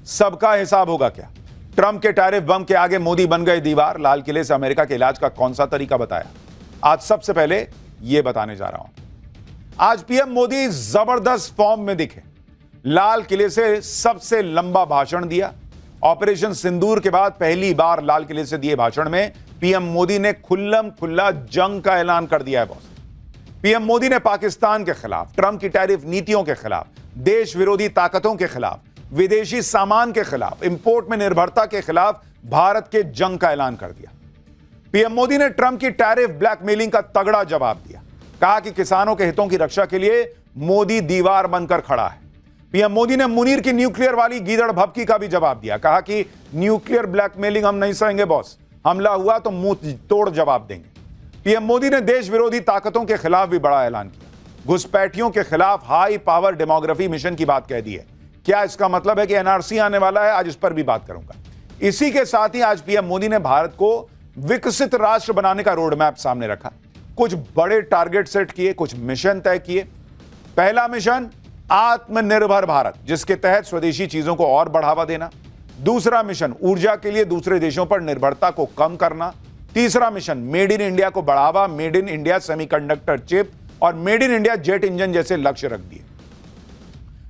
सबका हिसाब होगा क्या? ट्रंप के टैरिफ बम के आगे मोदी बन गए दीवार। लाल किले से अमेरिका के इलाज का कौन सा तरीका बताया? आज सबसे पहले यह बताने जा रहा हूं। आज पीएम मोदी जबरदस्त फॉर्म में दिखे। लाल किले से सबसे लंबा भाषण दिया। ऑपरेशन सिंदूर के बाद पहली बार लाल किले से दिए भाषण में पीएम मोदी ने खुल्लम खुल्ला जंग का ऐलान कर दिया है बॉस। पीएम मोदी ने पाकिस्तान के खिलाफ, ट्रंप की टैरिफ नीतियों के खिलाफ, देश विरोधी ताकतों के खिलाफ, विदेशी सामान के खिलाफ, इंपोर्ट में निर्भरता के खिलाफ भारत के जंग का ऐलान कर दिया। पीएम मोदी ने ट्रंप की टैरिफ ब्लैकमेलिंग का तगड़ा जवाब दिया। कहा कि किसानों के हितों की रक्षा के लिए मोदी दीवार बनकर खड़ा है। पीएम मोदी ने मुनीर की न्यूक्लियर वाली गीदड़ भभकी का भी जवाब दिया। कहा कि न्यूक्लियर ब्लैकमेलिंग हम नहीं सहेंगे बॉस, हमला हुआ तो मुंह तोड़ जवाब देंगे। पीएम मोदी ने देश विरोधी ताकतों के खिलाफ भी बड़ा ऐलान किया। घुसपैठियों के खिलाफ हाई पावर डेमोग्राफी मिशन की बात कह दी है। क्या इसका मतलब है कि एनआरसी आने वाला है? आज इस पर भी बात करूंगा। इसी के साथ ही आज पीएम मोदी ने भारत को विकसित राष्ट्र बनाने का रोड मैप सामने रखा। कुछ बड़े टारगेट सेट किए, कुछ मिशन तय किए। पहला मिशन आत्मनिर्भर भारत, जिसके तहत स्वदेशी चीजों को और बढ़ावा देना। दूसरा मिशन ऊर्जा के लिए दूसरे देशों पर निर्भरता को कम करना। तीसरा मिशन मेड इन इंडिया को बढ़ावा, made in India semiconductor chip और made in India jet engine जैसे लक्ष्य रख दिए।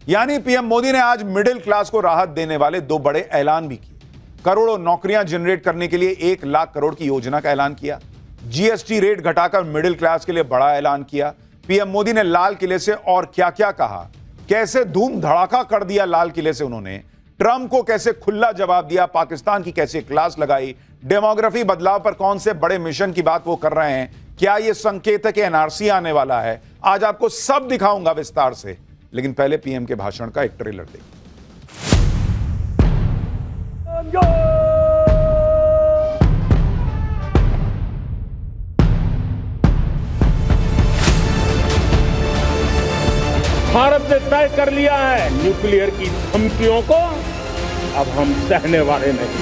यानी पीएम मोदी ने आज मिडिल क्लास को राहत देने वाले दो बड़े ऐलान भी किए। करोड़ों नौकरियां जनरेट करने के लिए 1 लाख करोड़ की योजना का ऐलान किया। जीएसटी रेट घटाकर मिडिल क्लास के लिए बड़ा ऐलान किया। पीएम मोदी ने लाल किले से और क्या क्या कहा, कैसे धूम धड़ाका कर दिया लाल किले से उन्होंने, ट्रंप को कैसे खुला जवाब दिया, पाकिस्तान की कैसे क्लास लगाई, डेमोग्राफी बदलाव पर कौन से बड़े मिशन की बात वो कर रहे हैं, क्या यह संकेत है कि एनआरसी आने वाला है, आज आपको सब दिखाऊंगा विस्तार से। लेकिन पहले पीएम के भाषण का एक ट्रेलर देखिए। भारत ने तय कर लिया है न्यूक्लियर की धमकियों को अब हम सहने वाले नहीं।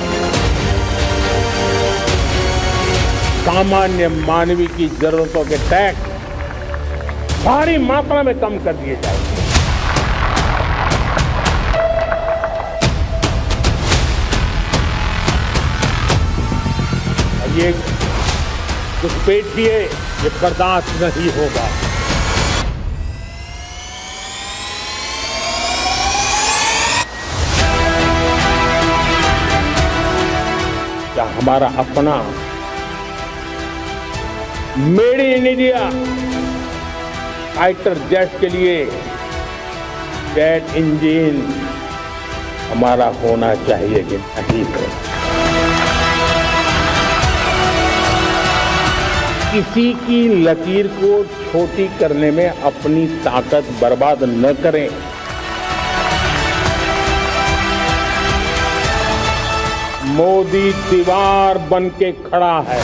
सामान्य मानवीय की जरूरतों के टैक्स भारी मात्रा में कम कर दिए जाएंगे। ये घुसपैठिए ये बर्दाश्त नहीं होगा। क्या हमारा अपना made in India fighter jet के लिए जेट इंजन हमारा होना चाहिए कि नहीं हो? किसी की लकीर को छोटी करने में अपनी ताकत बर्बाद न करें। मोदी दीवार बन के खड़ा है।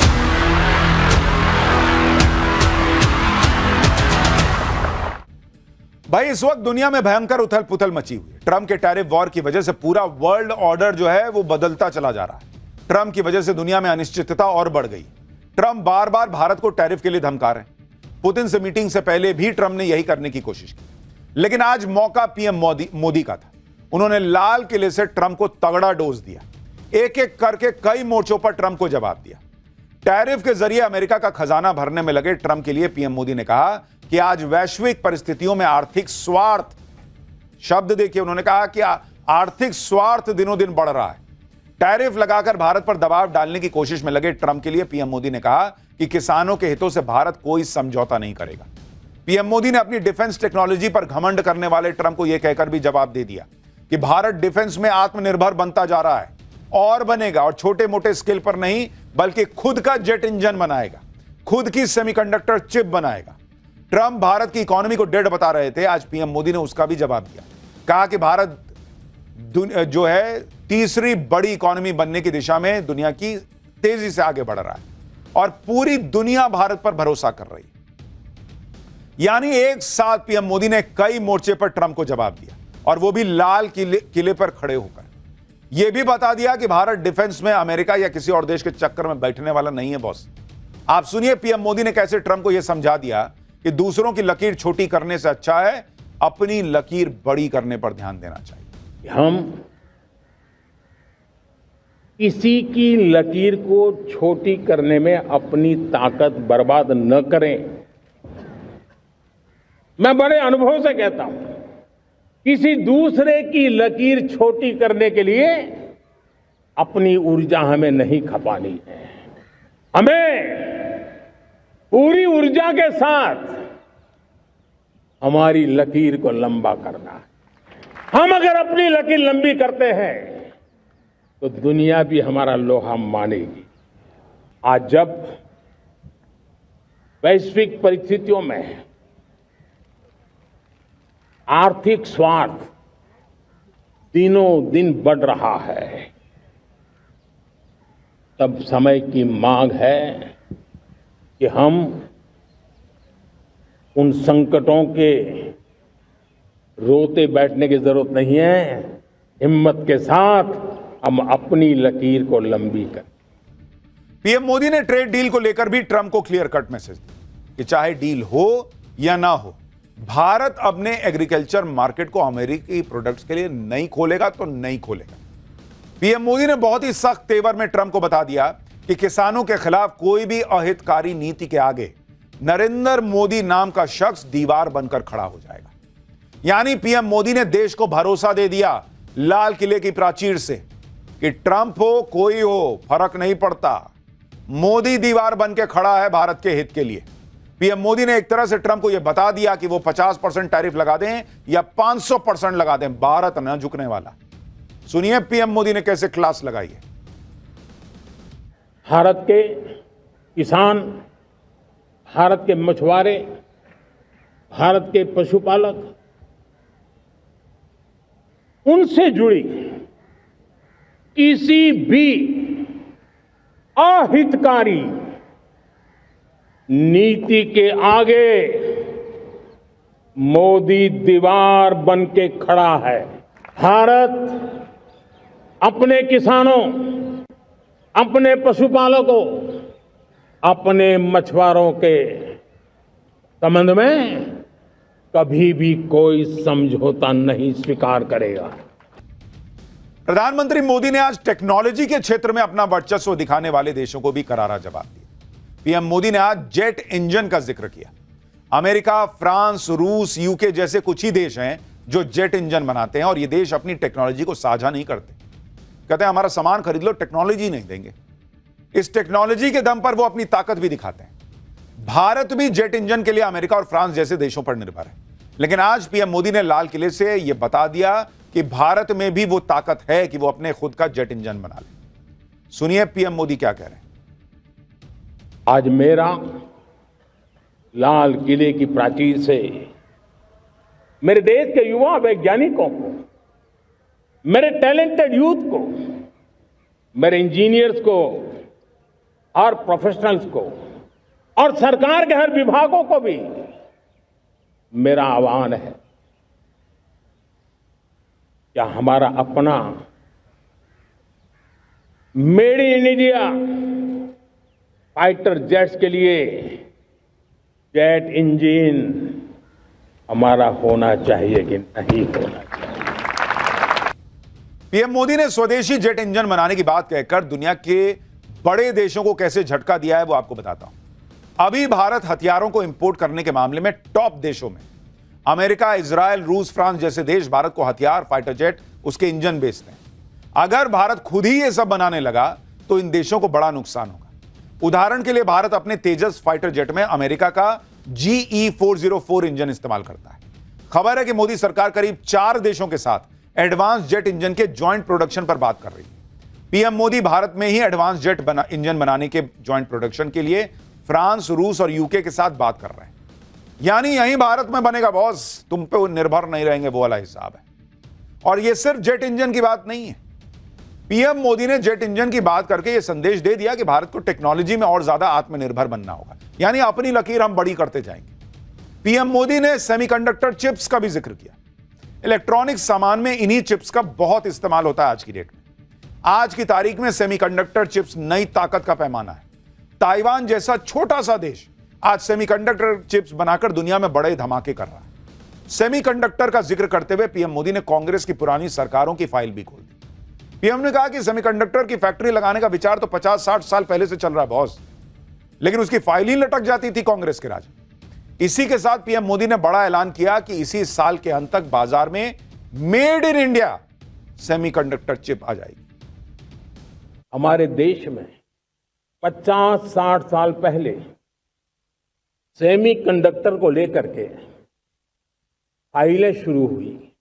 भाई इस वक्त दुनिया में भयंकर उथल पुथल मची हुई है। ट्रंप के टैरिफ वॉर की वजह से पूरा वर्ल्ड ऑर्डर जो है वो बदलता चला जा रहा है। ट्रंप की वजह से दुनिया में अनिश्चितता और बढ़ गई। ट्रंप बार बार भारत को टैरिफ के लिए धमका रहे हैं। पुतिन से मीटिंग से पहले भी ट्रंप ने यही करने की कोशिश की। लेकिन आज मौका पीएम मोदी का था। उन्होंने लाल किले से ट्रंप को तगड़ा डोज दिया। एक एक करके कई मोर्चों पर ट्रंप को जवाब दिया। टैरिफ के जरिए अमेरिका का खजाना भरने में लगे ट्रंप के लिए पीएम मोदी ने कहा कि आज वैश्विक परिस्थितियों में आर्थिक स्वार्थ, शब्द देखिए उन्होंने कहा कि आर्थिक स्वार्थ दिनों दिन बढ़ रहा है। टैरिफ लगाकर भारत पर दबाव डालने की कोशिश में लगे ट्रंप के लिए पीएम मोदी ने कहा कि किसानों के हितों से भारत कोई समझौता नहीं करेगा। पीएम मोदी ने अपनी डिफेंस टेक्नोलॉजी पर घमंड करने वाले ट्रंप को यह कहकर भी जवाब दे दिया कि भारत डिफेंस में आत्मनिर्भर बनता जा रहा है और बनेगा, और छोटे मोटे स्किल पर नहीं बल्कि खुद का जेट इंजन बनाएगा, खुद की सेमीकंडक्टर चिप बनाएगा। ट्रंप भारत की इकोनॉमी को डेड बता रहे थे, आज पीएम मोदी ने उसका भी जवाब दिया। कहा कि भारत जो है तीसरी बड़ी इकोनॉमी बनने की दिशा में दुनिया की तेजी से आगे बढ़ रहा है और पूरी दुनिया भारत पर भरोसा कर रही है। यानी एक साथ पीएम मोदी ने कई मोर्चे पर ट्रंप को जवाब दिया और वो भी लाल किले पर खड़े होकर। यह भी बता दिया कि भारत डिफेंस में अमेरिका या किसी और देश के चक्कर में बैठने वाला नहीं है बॉस। आप सुनिए पीएम मोदी ने कैसे ट्रंप को यह समझा दिया कि दूसरों की लकीर छोटी करने से अच्छा है अपनी लकीर बड़ी करने पर ध्यान देना चाहिए। हम किसी की लकीर को छोटी करने में अपनी ताकत बर्बाद न करें। मैं बड़े अनुभव से कहता हूं, किसी दूसरे की लकीर छोटी करने के लिए अपनी ऊर्जा हमें नहीं खपानी है। हमें पूरी ऊर्जा के साथ हमारी लकीर को लंबा करना है। हम अगर अपनी लकीर लंबी करते हैं तो दुनिया भी हमारा लोहा मानेगी। आज जब वैश्विक परिस्थितियों में आर्थिक स्वार्थ दिनों दिन बढ़ रहा है, तब समय की मांग है कि हम उन संकटों के रोते बैठने की जरूरत नहीं है। हिम्मत के साथ हम अपनी लकीर को लंबी करें। पीएम मोदी ने ट्रेड डील को लेकर भी ट्रंप को क्लियर कट मैसेज दिया कि चाहे डील हो या ना हो, भारत अपने एग्रीकल्चर मार्केट को अमेरिकी प्रोडक्ट्स के लिए नहीं खोलेगा तो नहीं खोलेगा। पीएम मोदी ने बहुत ही सख्त तेवर में ट्रंप को बता दिया कि किसानों के खिलाफ कोई भी अहितकारी नीति के आगे नरेंद्र मोदी नाम का शख्स दीवार बनकर खड़ा हो जाएगा। यानी पीएम मोदी ने देश को भरोसा दे दिया लाल किले की प्राचीर से कि ट्रंप हो कोई हो फर्क नहीं पड़ता, मोदी दीवार बन के खड़ा है भारत के हित के लिए। पीएम मोदी ने एक तरह से ट्रंप को यह बता दिया कि वो 50% टैरिफ लगा दें या 500% लगा दें, भारत न झुकने वाला। सुनिए पीएम मोदी ने कैसे क्लास लगाई है। भारत के किसान, भारत के मछुआरे, भारत के पशुपालक, उनसे जुड़ी किसी भी अहितकारी नीति के आगे मोदी दीवार बन के खड़ा है। भारत अपने किसानों, अपने पशुपालकों, अपने मछुआरों के संबंध में कभी भी कोई समझौता नहीं स्वीकार करेगा। प्रधानमंत्री मोदी ने आज टेक्नोलॉजी के क्षेत्र में अपना वर्चस्व दिखाने वाले देशों को भी करारा जवाब दिया। पीएम मोदी ने आज जेट इंजन का जिक्र किया। अमेरिका, फ्रांस, रूस, यूके जैसे कुछ ही देश हैं जो जेट इंजन बनाते हैं और ये देश अपनी टेक्नोलॉजी को साझा नहीं करते। कहते हैं हमारा सामान खरीद लो, टेक्नोलॉजी नहीं देंगे। इस टेक्नोलॉजी के दम पर वो अपनी ताकत भी दिखाते हैं। भारत भी जेट इंजन के लिए अमेरिका और फ्रांस जैसे देशों पर निर्भर है, लेकिन आज पीएम मोदी ने लाल किले से यह बता दिया कि भारत में भी वो ताकत है कि वो अपने खुद का जेट इंजन बना ले। सुनिए पीएम मोदी क्या कह रहे हैं। आज मेरा लाल किले की प्राचीर से मेरे देश के युवा वैज्ञानिकों को, मेरे टैलेंटेड यूथ को, मेरे इंजीनियर्स को और प्रोफेशनल्स को और सरकार के हर विभागों को भी मेरा आह्वान है, क्या हमारा अपना made in India fighter jets के लिए जेट इंजन हमारा होना चाहिए कि नहीं होना चाहिए। पीएम मोदी ने स्वदेशी जेट इंजन बनाने की बात कहकर दुनिया के बड़े देशों को कैसे झटका दिया है वो आपको बताता हूं। अभी भारत हथियारों को इंपोर्ट करने के मामले में टॉप देशों में अमेरिका, इजराइल, रूस, फ्रांस जैसे देश भारत को हथियार, फाइटर जेट, उसके इंजन बेचते हैं। अगर भारत खुद ही ये सब बनाने लगा तो इन देशों को बड़ा नुकसान होगा। उदाहरण के लिए भारत अपने तेजस फाइटर जेट में अमेरिका का GE-404 इंजन इस्तेमाल करता है। खबर है कि मोदी सरकार करीब 4 देशों के साथ एडवांस जेट इंजन के ज्वाइंट प्रोडक्शन पर बात कर रही है। पीएम मोदी भारत में ही एडवांस जेट इंजन बनाने के ज्वाइंट प्रोडक्शन के लिए फ्रांस, रूस और यूके के साथ बात कर रहे हैं। यानी यही भारत में बनेगा बॉस, तुम पे निर्भर नहीं रहेंगे, वो वाला हिसाब है। और ये सिर्फ जेट इंजन की बात नहीं है। पीएम मोदी ने जेट इंजन की बात करके यह संदेश दे दिया कि भारत को टेक्नोलॉजी में और ज्यादा आत्मनिर्भर बनना होगा, यानी अपनी लकीर हम बड़ी करते जाएंगे। पीएम मोदी ने सेमीकंडक्टर चिप्स का भी जिक्र किया। इलेक्ट्रॉनिक्स सामान में इन्हीं चिप्स का बहुत इस्तेमाल होता है आज की डेट में। आज की तारीख में सेमीकंडक्टर चिप्स नई ताकत का पैमाना है। ताइवान जैसा छोटा सा देश आज सेमीकंडक्टर चिप्स बनाकर दुनिया में बड़े धमाके कर रहा है। सेमीकंडक्टर का जिक्र करते हुए पीएम मोदी ने कांग्रेस की पुरानी सरकारों की फाइल भी खोल दी। पीएम ने कहा कि सेमीकंडक्टर की फैक्ट्री लगाने का विचार तो 50-60 साल पहले से चल रहा है बॉस, लेकिन उसकी फाइल ही लटक जाती थी कांग्रेस के राज। इसी के साथ पीएम मोदी ने बड़ा ऐलान किया कि इसी साल के अंत तक बाजार में made in India semiconductor chip आ जाएगी। हमारे देश में 50-60 साल पहले सेमीकंडक्टर को लेकर के फाइलें शुरू हुई।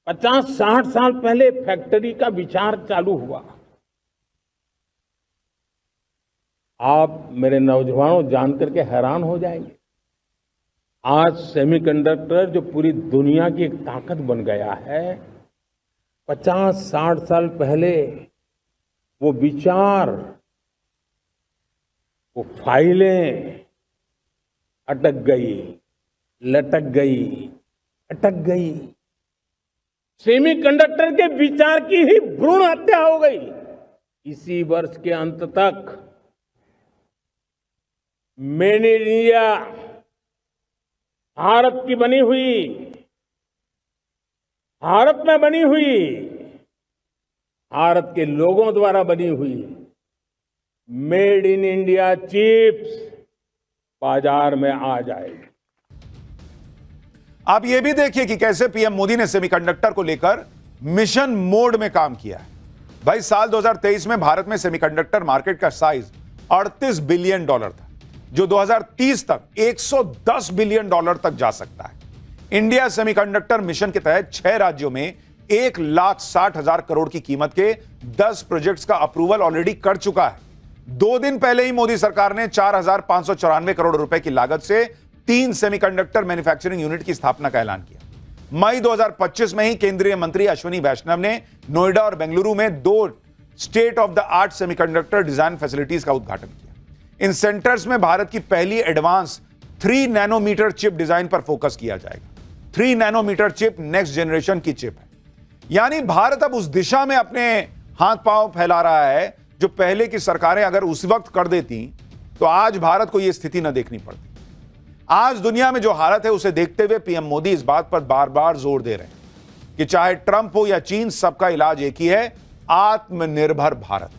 50-60 साल पहले फैक्ट्री का विचार चालू हुआ। आप मेरे नौजवानों जानकर के हैरान हो जाएंगे, आज सेमीकंडक्टर जो पूरी दुनिया की एक ताकत बन गया है, 50-60 साल पहले वो विचार, वो फाइलें अटक गई, लटक गई, अटक गई। सेमीकंडक्टर के विचार की ही भ्रूण हत्या हो गई। इसी वर्ष के अंत तक मेड इन इंडिया, भारत की बनी हुई, भारत में बनी हुई, भारत के लोगों द्वारा बनी हुई मेड इन इंडिया चिप्स बाजार में आ जाएगी। आप यह भी देखिए कि कैसे पीएम मोदी ने सेमीकंडक्टर को लेकर मिशन मोड में काम किया है। भाई, साल 2023 में भारत में सेमीकंडक्टर मार्केट का साइज $38 बिलियन था, जो 2030 तक $110 बिलियन तक जा सकता है। इंडिया सेमीकंडक्टर मिशन के तहत 6 राज्यों में 1,60,000 करोड़ की कीमत के 10 प्रोजेक्ट्स का अप्रूवल ऑलरेडी कर चुका है। 2 दिन पहले ही मोदी सरकार ने 4,594 करोड़ रुपए की लागत से 3 सेमीकंडक्टर मैन्युफैक्चरिंग यूनिट की स्थापना का ऐलान किया। मई 2025 में ही केंद्रीय मंत्री अश्विनी वैष्णव ने नोएडा और बेंगलुरु में 2 state of the art semiconductor design facilities का उद्घाटन किया। इन सेंटर्स में भारत की पहली एडवांस 3 नैनोमीटर चिप डिजाइन पर फोकस किया जाएगा। 3 नैनोमीटर चिप नेक्स्ट जनरेशन की चिप है, यानी भारत अब उस दिशा में अपने हाथ पांव फैला रहा है जो पहले की सरकारें अगर उस वक्त कर देती तो आज भारत को यह स्थिति न देखनी पड़ती। आज दुनिया में जो हालत है उसे देखते हुए पीएम मोदी इस बात पर बार बार जोर दे रहे हैं कि चाहे ट्रंप हो या चीन, सबका इलाज एक ही है, आत्मनिर्भर भारत।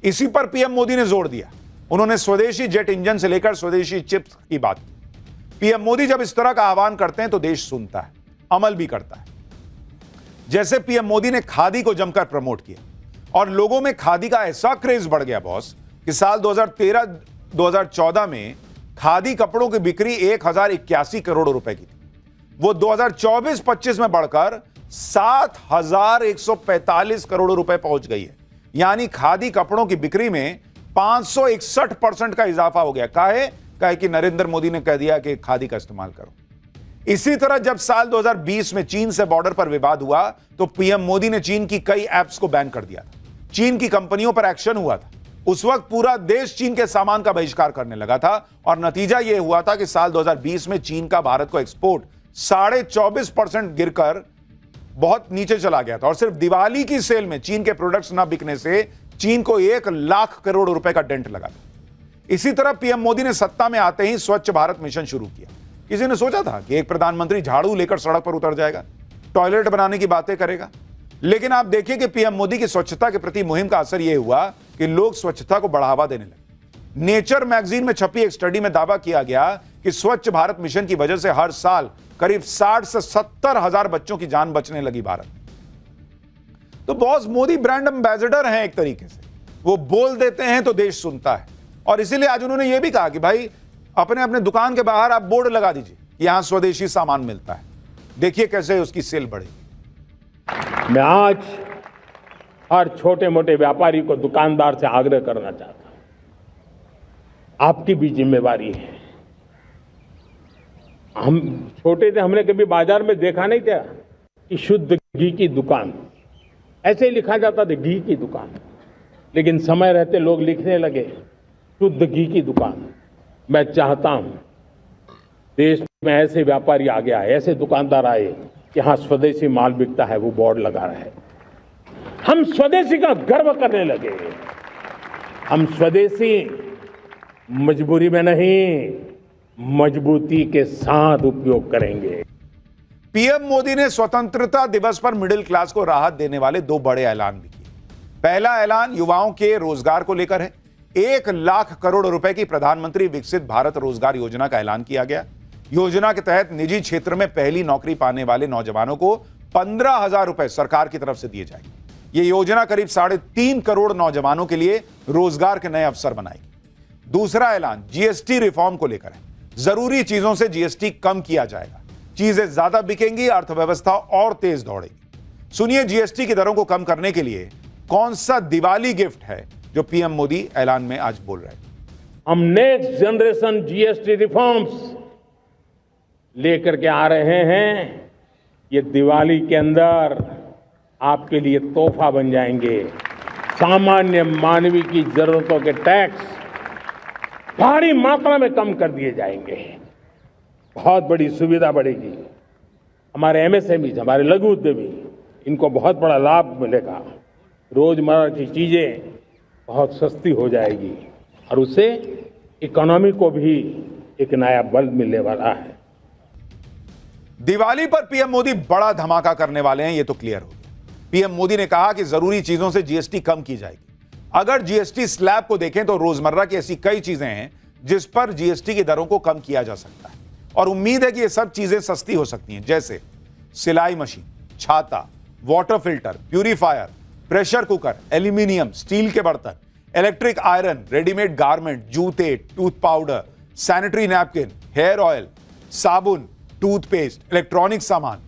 इसी पर पीएम मोदी ने जोर दिया। उन्होंने स्वदेशी जेट इंजन से लेकर स्वदेशी चिप्स की बात की। पीएम मोदी जब इस तरह का आह्वान करते हैं तो देश सुनता है, अमल भी करता है। जैसे पीएम मोदी ने खादी को जमकर प्रमोट किया और लोगों में खादी का ऐसा क्रेज बढ़ गया बॉस कि साल 2013-2014 में खादी कपड़ों की बिक्री 1,081 करोड़ रुपए की थी। वो 2024-25 में बढ़कर 7,145 करोड़ रुपए पहुंच गई है। यानी खादी कपड़ों की बिक्री में 561% का इजाफा हो गया। काहे कि नरेंद्र मोदी ने कह दिया कि खादी का इस्तेमाल करो। इसी तरह जब साल 2020 में चीन से बॉर्डर पर विवाद हुआ तो पीएम मोदी ने चीन की कई ऐप्स को बैन कर दिया था। चीन की कंपनियों पर एक्शन हुआ था। उस वक्त पूरा देश चीन के सामान का बहिष्कार करने लगा था और नतीजा यह हुआ था कि साल 2020 में चीन का भारत को एक्सपोर्ट 24.5% गिरकर बहुत नीचे चला गया था। और सिर्फ दिवाली की सेल में चीन के प्रोडक्ट्स ना बिकने से चीन को 1 लाख करोड़ रुपए का डेंट लगा था। इसी तरह पीएम मोदी ने सत्ता में आते ही स्वच्छ भारत मिशन शुरू किया। किसी ने सोचा था कि एक प्रधानमंत्री झाड़ू लेकर सड़क पर उतर जाएगा, टॉयलेट बनाने की बातें करेगा? लेकिन आप देखिए कि पीएम मोदी की स्वच्छता के प्रति मुहिम का असर यह हुआ कि लोग स्वच्छता को बढ़ावा देने लगे। नेचर मैगजीन में छपी एक स्टडी में दावा किया गया कि स्वच्छ भारत मिशन की वजह से हर साल करीब 60 से 70 हजार बच्चों की जान बचने लगी भारत। तो बॉस मोदी ब्रांड एम्बेसडर हैं एक तरीके से। वो बोल देते हैं तो देश सुनता है। और इसीलिए आज उन्होंने यह भी कहा कि भाई अपने अपने दुकान के बाहर आप बोर्ड लगा दीजिए कि यहां स्वदेशी सामान मिलता है। देखिए कैसे उसकी सेल बढ़ेगी। मैं आज हर छोटे मोटे व्यापारी को, दुकानदार से आग्रह करना चाहता हूं, आपकी भी जिम्मेवारी है। हम छोटे थे, हमने कभी बाजार में देखा नहीं था कि शुद्ध घी की दुकान, ऐसे ही लिखा जाता था घी की दुकान। लेकिन समय रहते लोग लिखने लगे शुद्ध घी की दुकान। मैं चाहता हूं देश में ऐसे व्यापारी आगे आए, ऐसे दुकानदार आए कि हाँ स्वदेशी माल बिकता है, वो बोर्ड लगा रहे। हम स्वदेशी का गर्व करने लगे। हम स्वदेशी मजबूरी में नहीं, मजबूती के साथ उपयोग करेंगे। पीएम मोदी ने स्वतंत्रता दिवस पर मिडिल क्लास को राहत देने वाले दो बड़े ऐलान भी किए। पहला ऐलान युवाओं के रोजगार को लेकर है। 1 लाख करोड़ रुपए की प्रधानमंत्री विकसित भारत रोजगार योजना का ऐलान किया गया। योजना के तहत निजी क्षेत्र में पहली नौकरी पाने वाले नौजवानों को 15,000 रुपए सरकार की तरफ से दिए जाएंगे। यह योजना करीब 3.5 करोड़ नौजवानों के लिए रोजगार के नए अवसर बनाएगी। दूसरा ऐलान जीएसटी रिफॉर्म को लेकर है। जरूरी चीजों से जीएसटी कम किया जाएगा, चीजें ज्यादा बिकेंगी, अर्थव्यवस्था और तेज दौड़ेगी। सुनिए जीएसटी की दरों को कम करने के लिए कौन सा दिवाली गिफ्ट है जो पीएम मोदी ऐलान में आज बोल रहे हैं। हम नेक्स्ट जनरेशन जीएसटी रिफॉर्म्स लेकर के आ रहे हैं। ये दिवाली के अंदर आपके लिए तोहफा बन जाएंगे। सामान्य मानवीय की जरूरतों के टैक्स भारी मात्रा में कम कर दिए जाएंगे। बहुत बड़ी सुविधा बढ़ेगी। हमारे एमएसएमई, हमारे लघु उद्यमी, इनको बहुत बड़ा लाभ मिलेगा। रोजमर्रा की चीजें बहुत सस्ती हो जाएगी और उससे इकोनॉमी को भी एक नया बल मिलने वाला है। दिवाली पर पीएम मोदी बड़ा धमाका करने वाले हैं, यह तो क्लियर हो गया। पीएम मोदी ने कहा कि जरूरी चीजों से जीएसटी कम की जाएगी। अगर जीएसटी स्लैब को देखें तो रोजमर्रा की ऐसी कई चीजें हैं जिस पर जीएसटी की दरों को कम किया जा सकता है और उम्मीद है कि ये सब चीजें सस्ती हो सकती हैं, जैसे सिलाई मशीन, छाता, water filter, purifier, pressure cooker, aluminium, steel के बर्तन, इलेक्ट्रिक आयरन, रेडीमेड गारमेंट, जूते, tooth powder, sanitary napkin, hair oil, साबुन, टूथपेस्ट, इलेक्ट्रॉनिक सामान।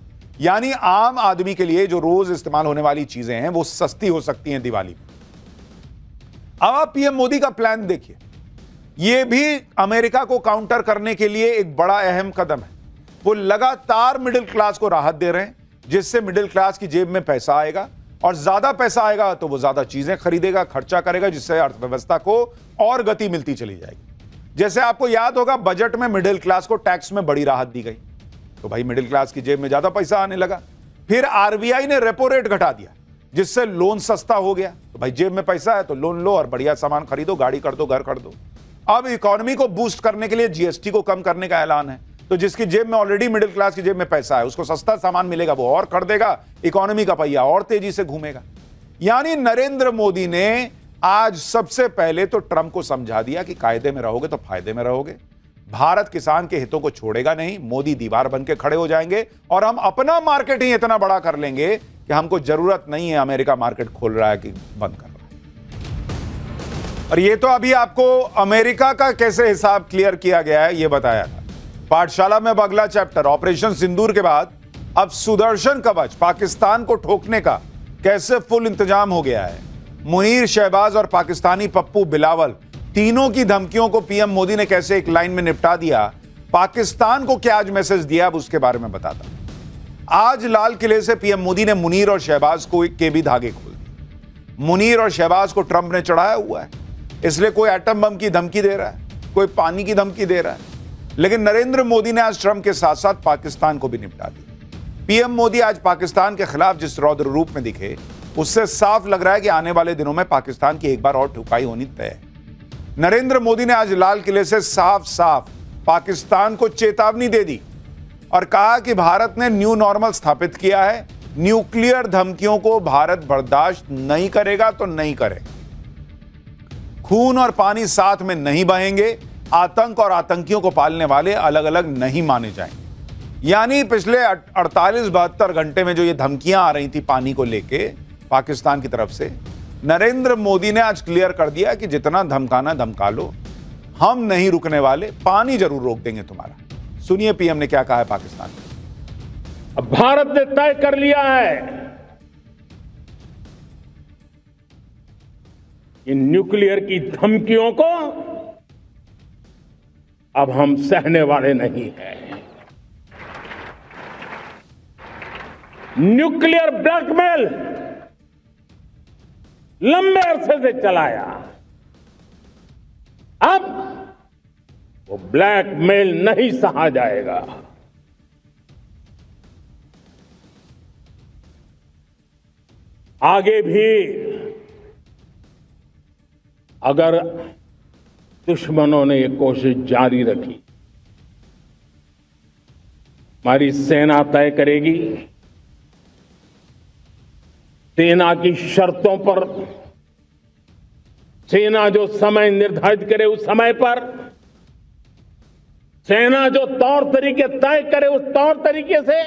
यानी आम आदमी के लिए जो रोज इस्तेमाल होने वाली चीजें हैं वो सस्ती हो सकती हैं दिवाली में। अब आप पीएम मोदी का प्लान देखिए। यह भी अमेरिका को काउंटर करने के लिए एक बड़ा अहम कदम है। वो लगातार मिडिल क्लास को राहत दे रहे हैं, जिससे मिडिल क्लास की जेब में पैसा आएगा और ज्यादा पैसा आएगा तो वो ज्यादा चीजें खरीदेगा, खर्चा करेगा, जिससे अर्थव्यवस्था को और गति मिलती चली जाएगी। जैसे आपको याद होगा, बजट में मिडिल क्लास को टैक्स में बड़ी राहत दी गई तो भाई मिडिल क्लास की जेब में ज्यादा पैसा आने लगा। फिर आरबीआई ने रेपो रेट घटा दिया, जिससे लोन सस्ता हो गया तो भाई जेब में पैसा है तो लोन लो और बढ़िया सामान खरीदो, गाड़ी कर दो, घर कर दो। अब इकोनॉमी को बूस्ट करने के लिए जीएसटी को कम करने का ऐलान है, तो जिसकी जेब में ऑलरेडी मिडिल क्लास की जेब में पैसा है उसको सस्ता सामान मिलेगा, वो और कर देगा, इकोनॉमी का पहिया और तेजी से घूमेगा। यानी नरेंद्र मोदी ने आज सबसे पहले तो ट्रंप को समझा दिया कि कायदे में रहोगे तो फायदे में रहोगे। भारत किसान के हितों को छोड़ेगा नहीं। मोदी दीवार बन के खड़े हो जाएंगे और हम अपना मार्केट ही इतना बड़ा कर लेंगे कि हमको जरूरत नहीं है अमेरिका मार्केट खोल रहा है कि बंद कर रहा है। और ये तो अभी आपको अमेरिका का कैसे हिसाब क्लियर किया गया है ये बताया था। पाठशाला में अब अगला चैप्टर, ऑपरेशन सिंदूर के बाद अब सुदर्शन कवच, पाकिस्तान को ठोकने का कैसे फुल इंतजाम हो गया है। मुनीर, शहबाज और पाकिस्तानी पप्पू बिलावल, तीनों की धमकियों को पीएम मोदी ने कैसे एक लाइन में निपटा दिया। पाकिस्तान को क्या आज मैसेज दिया, अब उसके बारे में बताता हूं। आज लाल किले से पीएम मोदी ने मुनीर और शहबाज को के भी धागे खोल दिए। मुनीर और शहबाज को ट्रंप ने चढ़ाया हुआ है, इसलिए कोई एटम बम की धमकी दे रहा है, कोई पानी की धमकी दे रहा है। लेकिन नरेंद्र मोदी ने आज ट्रंप के साथ साथ पाकिस्तान को भी निपटा दिया। पीएम मोदी आज पाकिस्तान के खिलाफ जिस रौद्र रूप में दिखे, उससे साफ लग रहा है कि आने वाले दिनों में पाकिस्तान की एक बार और ठुकाई होनी तय है। नरेंद्र मोदी ने आज लाल किले से साफ साफ पाकिस्तान को चेतावनी दे दी और कहा कि भारत ने न्यू नॉर्मल स्थापित किया है, न्यूक्लियर धमकियों को भारत बर्दाश्त नहीं करेगा तो नहीं करेगा। खून और पानी साथ में नहीं बहेंगे, आतंक और आतंकियों को पालने वाले अलग अलग नहीं माने जाएंगे। यानी पिछले 48-72 घंटे में जो ये धमकियां आ रही थी पानी को लेके पाकिस्तान की तरफ से, नरेंद्र मोदी ने आज क्लियर कर दिया कि जितना धमकाना धमका लो, हम नहीं रुकने वाले, पानी जरूर रोक देंगे तुम्हारा। सुनिए पीएम ने क्या कहा है पाकिस्तान में। अब भारत ने तय कर लिया है इन न्यूक्लियर की धमकियों को अब हम सहने वाले नहीं हैं। न्यूक्लियर ब्लैकमेल लंबे अरसे से चलाया, अब वो ब्लैकमेल नहीं सहा जाएगा। आगे भी अगर दुश्मनों ने ये कोशिश जारी रखी हमारी सेना तय करेगी, सेना की शर्तों पर, सेना जो समय निर्धारित करे उस समय पर, सेना जो तौर तरीके तय करे उस तौर तरीके से,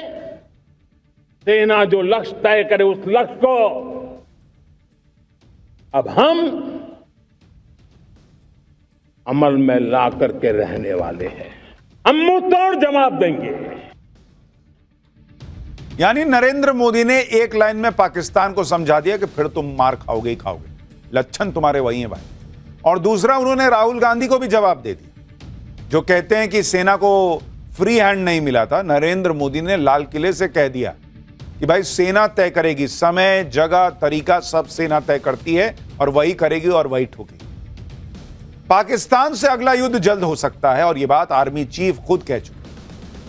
सेना जो लक्ष्य तय करे उस लक्ष्य को अब हम अमल में ला करके रहने वाले हैं। हम मुंह तोड़ जवाब देंगे। यानी नरेंद्र मोदी ने एक लाइन में पाकिस्तान को समझा दिया कि फिर तुम मार खाओगे ही खाओगे, लक्षण तुम्हारे वही हैं भाई। और दूसरा, उन्होंने राहुल गांधी को भी जवाब दे दिया जो कहते हैं कि सेना को फ्री हैंड नहीं मिला था। नरेंद्र मोदी ने लाल किले से कह दिया कि भाई सेना तय करेगी, समय, जगह, तरीका सब सेना तय करती है और वही करेगी और वही ठोकेगी। पाकिस्तान से अगला युद्ध जल्द हो सकता है और यह बात आर्मी चीफ खुद कह चुके।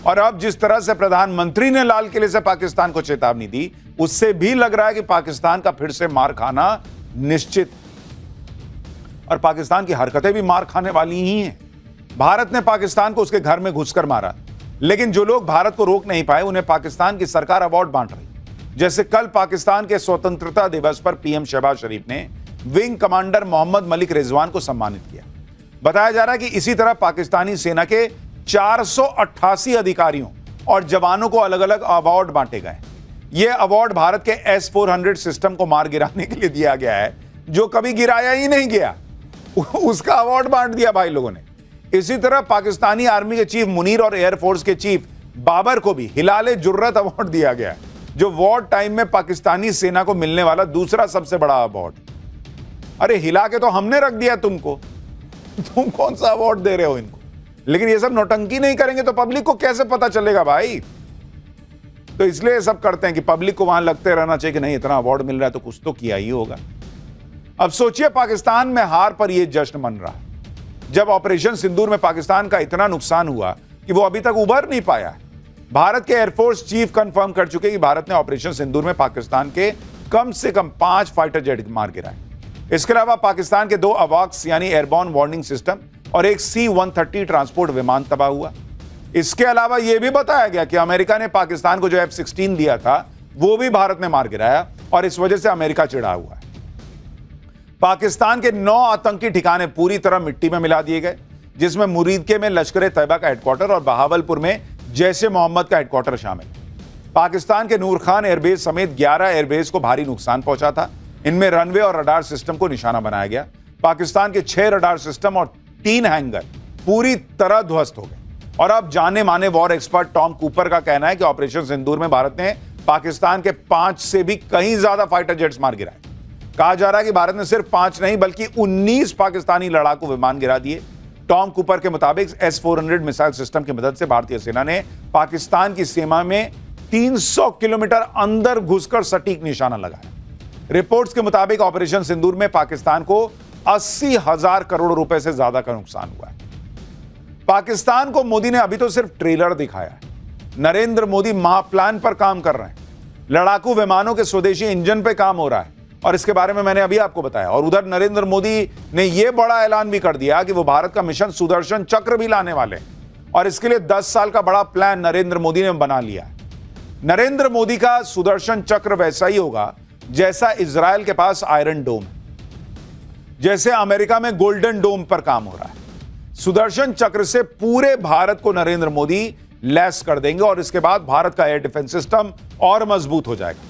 और अब जिस तरह से प्रधानमंत्री ने लाल किले से पाकिस्तान को चेतावनी दी, उससे भी लग रहा है कि पाकिस्तान का फिर से मार खाना निश्चित। और पाकिस्तान की हरकतें भी मार खाने वाली ही हैं। भारत ने पाकिस्तान को उसके घर में घुसकर मारा, लेकिन जो लोग भारत को रोक नहीं पाए उन्हें पाकिस्तान की सरकार अवार्ड बांट रही। जैसे कल पाकिस्तान के स्वतंत्रता दिवस पर पीएम शहबाज शरीफ ने विंग कमांडर मोहम्मद मलिक रिजवान को सम्मानित किया। बताया जा रहा है कि इसी तरह पाकिस्तानी सेना के 488 अधिकारियों और जवानों को अलग अलग अवार्ड बांटे गए। यह अवार्ड भारत के S-400 सिस्टम को मार गिराने के लिए दिया गया है, जो कभी गिराया ही नहीं गया, उसका अवार्ड बांट दिया भाई लोगों ने। इसी तरह पाकिस्तानी आर्मी के चीफ मुनीर और एयरफोर्स के चीफ बाबर को भी हिलाले जुर्रत अवार्ड दिया गया, जो वॉर टाइम में पाकिस्तानी सेना को मिलने वाला दूसरा सबसे बड़ा अवार्ड। अरे हिला के तो हमने रख दिया तुमको, तुम कौन सा अवार्ड दे रहे हो इनको? लेकिन ये सब नौटंकी नहीं करेंगे तो पब्लिक को कैसे पता चलेगा भाई? तो इसलिए ये सब करते हैं कि पब्लिक को वहां लगते रहना चाहिए कि नहीं इतना अवार्ड मिल रहा है तो कुछ तो किया ही होगा। अब सोचिए पाकिस्तान में हार पर यह जश्न मन रहा है, जब ऑपरेशन सिंदूर में पाकिस्तान का इतना नुकसान हुआ कि वो अभी तक उबर नहीं पाया। भारत के एयरफोर्स चीफ कंफर्म कर चुके कि भारत ने ऑपरेशन सिंदूर में पाकिस्तान के कम से कम 5 फाइटर जेट मार गिराए। इसके अलावा पाकिस्तान के 2 अवॉक्स यानी एयरबॉर्न वार्निंग सिस्टम और एक C-130 ट्रांसपोर्ट विमान तबाह हुआ। इसके अलावा यह भी बताया गया कि अमेरिका ने पाकिस्तान को जो F-16 दिया था वो भी भारत ने मार गिराया और इस वजह से अमेरिका चिढ़ा हुआ है। पाकिस्तान के 9 आतंकी ठिकाने पूरी तरह मिट्टी में मिला दिए गए, जिसमें मुरीदके में लश्कर-ए-तैयबा का हेडक्वार्टर और बहावलपुर में जैश-ए-मोहम्मद का हेडक्वार्टर शामिल है। पाकिस्तान के नूर खान एयरबेस समेत 11 एयरबेस को भारी नुकसान पहुंचा था। इनमें रनवे और रडार सिस्टम को निशाना बनाया गया। पाकिस्तान के 6 रडार सिस्टम और 3 हैंगर पूरी तरह ध्वस्त हो गए। और अब जाने माने वॉर एक्सपर्ट टॉम कूपर का कहना है कि ऑपरेशन सिंदूर में भारत ने पाकिस्तान के 5 से भी कहीं ज्यादा फाइटर जेट्स मार गिराए। कहा जा रहा है कि भारत ने सिर्फ 5 नहीं बल्कि 19 पाकिस्तानी लड़ाकू विमान गिरा दिए। टॉम कूपर के मुताबिक S-400 मिसाइल सिस्टम की मदद से भारतीय सेना ने पाकिस्तान की सीमा में 300 किलोमीटर अंदर घुसकर सटीक निशाना लगाया। रिपोर्ट्स के मुताबिक ऑपरेशन सिंदूर में पाकिस्तान को 80,000 करोड़ रुपए से ज्यादा का नुकसान हुआ है। पाकिस्तान को मोदी ने अभी तो सिर्फ ट्रेलर दिखाया है। नरेंद्र मोदी महाप्लान पर काम कर रहे हैं। लड़ाकू विमानों के स्वदेशी इंजन पे काम हो रहा है और इसके बारे में मैंने अभी आपको बताया। और उधर नरेंद्र मोदी ने यह बड़ा ऐलान भी कर दिया कि वो भारत का मिशन सुदर्शन चक्र भी लाने वाले हैं और इसके लिए 10 साल का बड़ा प्लान नरेंद्र मोदी ने बना लिया है। नरेंद्र मोदी का सुदर्शन चक्र वैसा ही होगा जैसा इजराइल के पास आयरन डोम है, जैसे अमेरिका में गोल्डन डोम पर काम हो रहा है। सुदर्शन चक्र से पूरे भारत को नरेंद्र मोदी लैस कर देंगे और इसके बाद भारत का एयर डिफेंस सिस्टम और मजबूत हो जाएगा।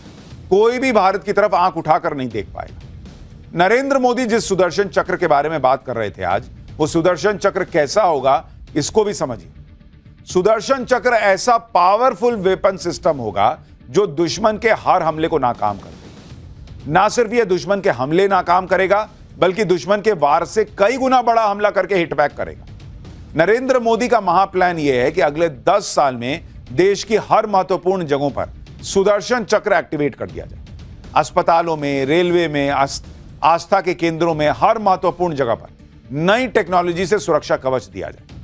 कोई भी भारत की तरफ आंख उठाकर नहीं देख पाएगा। नरेंद्र मोदी जिस सुदर्शन चक्र के बारे में बात कर रहे थे आज, वो सुदर्शन चक्र कैसा होगा इसको भी समझिए। सुदर्शन चक्र ऐसा पावरफुल वेपन सिस्टम होगा जो दुश्मन के हर हमले को नाकाम कर देगा। ना सिर्फ यह दुश्मन के हमले नाकाम करेगा बल्कि दुश्मन के वार से कई गुना बड़ा हमला करके हिटबैक करेगा। नरेंद्र मोदी का महाप्लान यह है कि अगले 10 साल में देश की हर महत्वपूर्ण जगहों पर सुदर्शन चक्र एक्टिवेट कर दिया जाए। अस्पतालों में, रेलवे में, आस्था के केंद्रों में, हर महत्वपूर्ण जगह पर नई टेक्नोलॉजी से सुरक्षा कवच दिया जाए,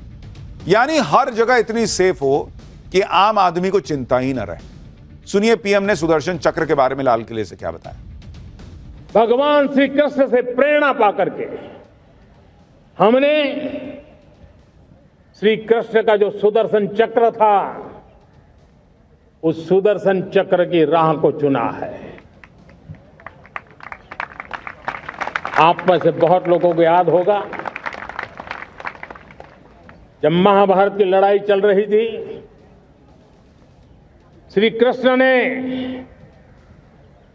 यानी हर जगह इतनी सेफ हो कि आम आदमी को चिंता ही न रहे। सुनिए पीएम ने सुदर्शन चक्र के बारे में लाल किले से क्या बताया। भगवान श्री कृष्ण से प्रेरणा पाकर के हमने श्री कृष्ण का जो सुदर्शन चक्र था उस सुदर्शन चक्र की राह को चुना है। आप में से बहुत लोगों को याद होगा, जब महाभारत की लड़ाई चल रही थी, श्री कृष्ण ने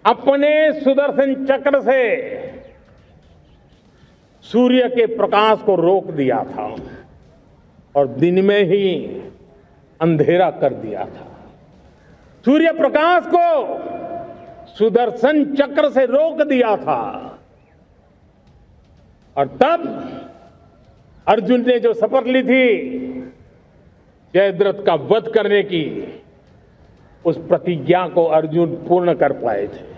अपने सुदर्शन चक्र से सूर्य के प्रकाश को रोक दिया था और दिन में ही अंधेरा कर दिया था। सूर्य प्रकाश को सुदर्शन चक्र से रोक दिया था और तब अर्जुन ने जो शपथ ली थी जयद्रथ का वध करने की, उस प्रतिज्ञा को अर्जुन पूर्ण कर पाए थे।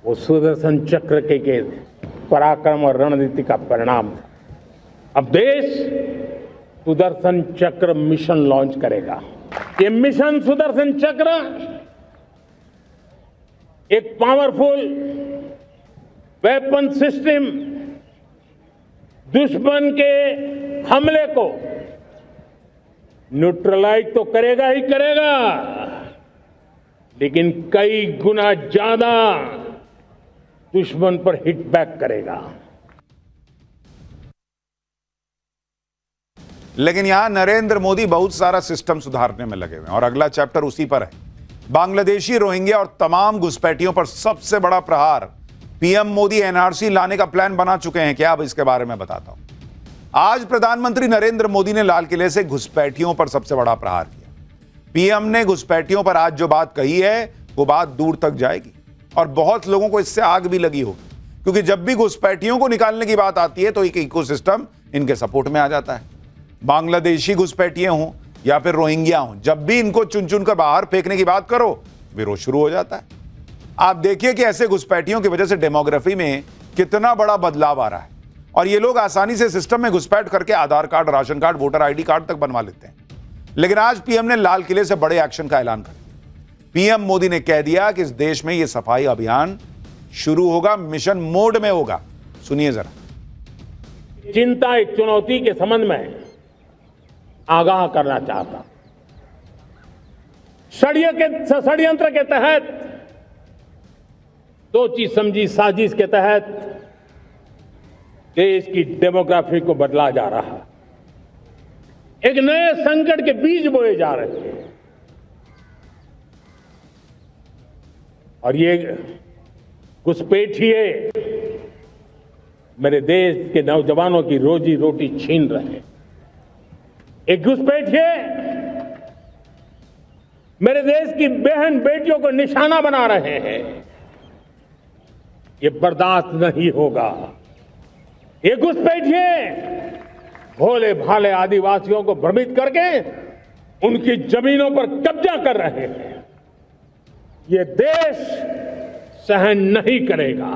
वो सुदर्शन चक्र के पराक्रम और रणनीति का परिणाम था। अब देश सुदर्शन चक्र मिशन लॉन्च करेगा। ये मिशन सुदर्शन चक्र एक पावरफुल वेपन सिस्टम दुश्मन के हमले को न्यूट्रलाइज तो करेगा ही करेगा, लेकिन कई गुना ज्यादा दुश्मन पर हिट बैक करेगा। लेकिन यहां नरेंद्र मोदी बहुत सारा सिस्टम सुधारने में लगे हुए हैं और अगला चैप्टर उसी पर है। बांग्लादेशी, रोहिंग्या और तमाम घुसपैठियों पर सबसे बड़ा प्रहार। पीएम मोदी एनआरसी लाने का प्लान बना चुके हैं क्या? अब इसके बारे में बताता हूं। आज प्रधानमंत्री नरेंद्र मोदी ने लाल किले से घुसपैठियों पर सबसे बड़ा प्रहार किया। पीएम ने घुसपैठियों पर आज जो बात कही है वो बात दूर तक जाएगी और बहुत लोगों को इससे आग भी लगी होगी, क्योंकि जब भी घुसपैठियों को निकालने की बात आती है तो एक इकोसिस्टम इनके सपोर्ट में आ जाता है। बांग्लादेशी घुसपैठिए हों या फिर रोहिंग्या हों, जब भी इनको चुन चुन कर बाहर फेंकने की बात करो, विरोध शुरू हो जाता है। आप देखिए कि ऐसे घुसपैठियों की वजह से डेमोग्राफी में कितना बड़ा बदलाव आ रहा है और ये लोग आसानी से सिस्टम में घुसपैठ करके Aadhaar card, ration card, voter ID card तक बनवा लेते हैं। लेकिन आज पीएम ने लाल किले से बड़े एक्शन का ऐलान कर दिया। पीएम मोदी ने कह दिया कि इस देश में यह सफाई अभियान शुरू होगा, मिशन मोड में होगा। सुनिए जरा। चिंता एक चुनौती के संबंध में आगाह करना चाहता। षड्यंत्र के तहत, सोची समझी साजिश के तहत देश की डेमोग्राफी को बदला जा रहा है। एक नए संकट के बीज बोए जा रहे हैं और ये घुसपैठिए मेरे देश के नौजवानों की रोजी रोटी छीन रहे हैं। एक घुसपैठिए मेरे देश की बहन बेटियों को निशाना बना रहे हैं। ये बर्दाश्त नहीं होगा। ये घुसपैठिए भोले भाले आदिवासियों को भ्रमित करके उनकी जमीनों पर कब्जा कर रहे हैं। ये देश सहन नहीं करेगा।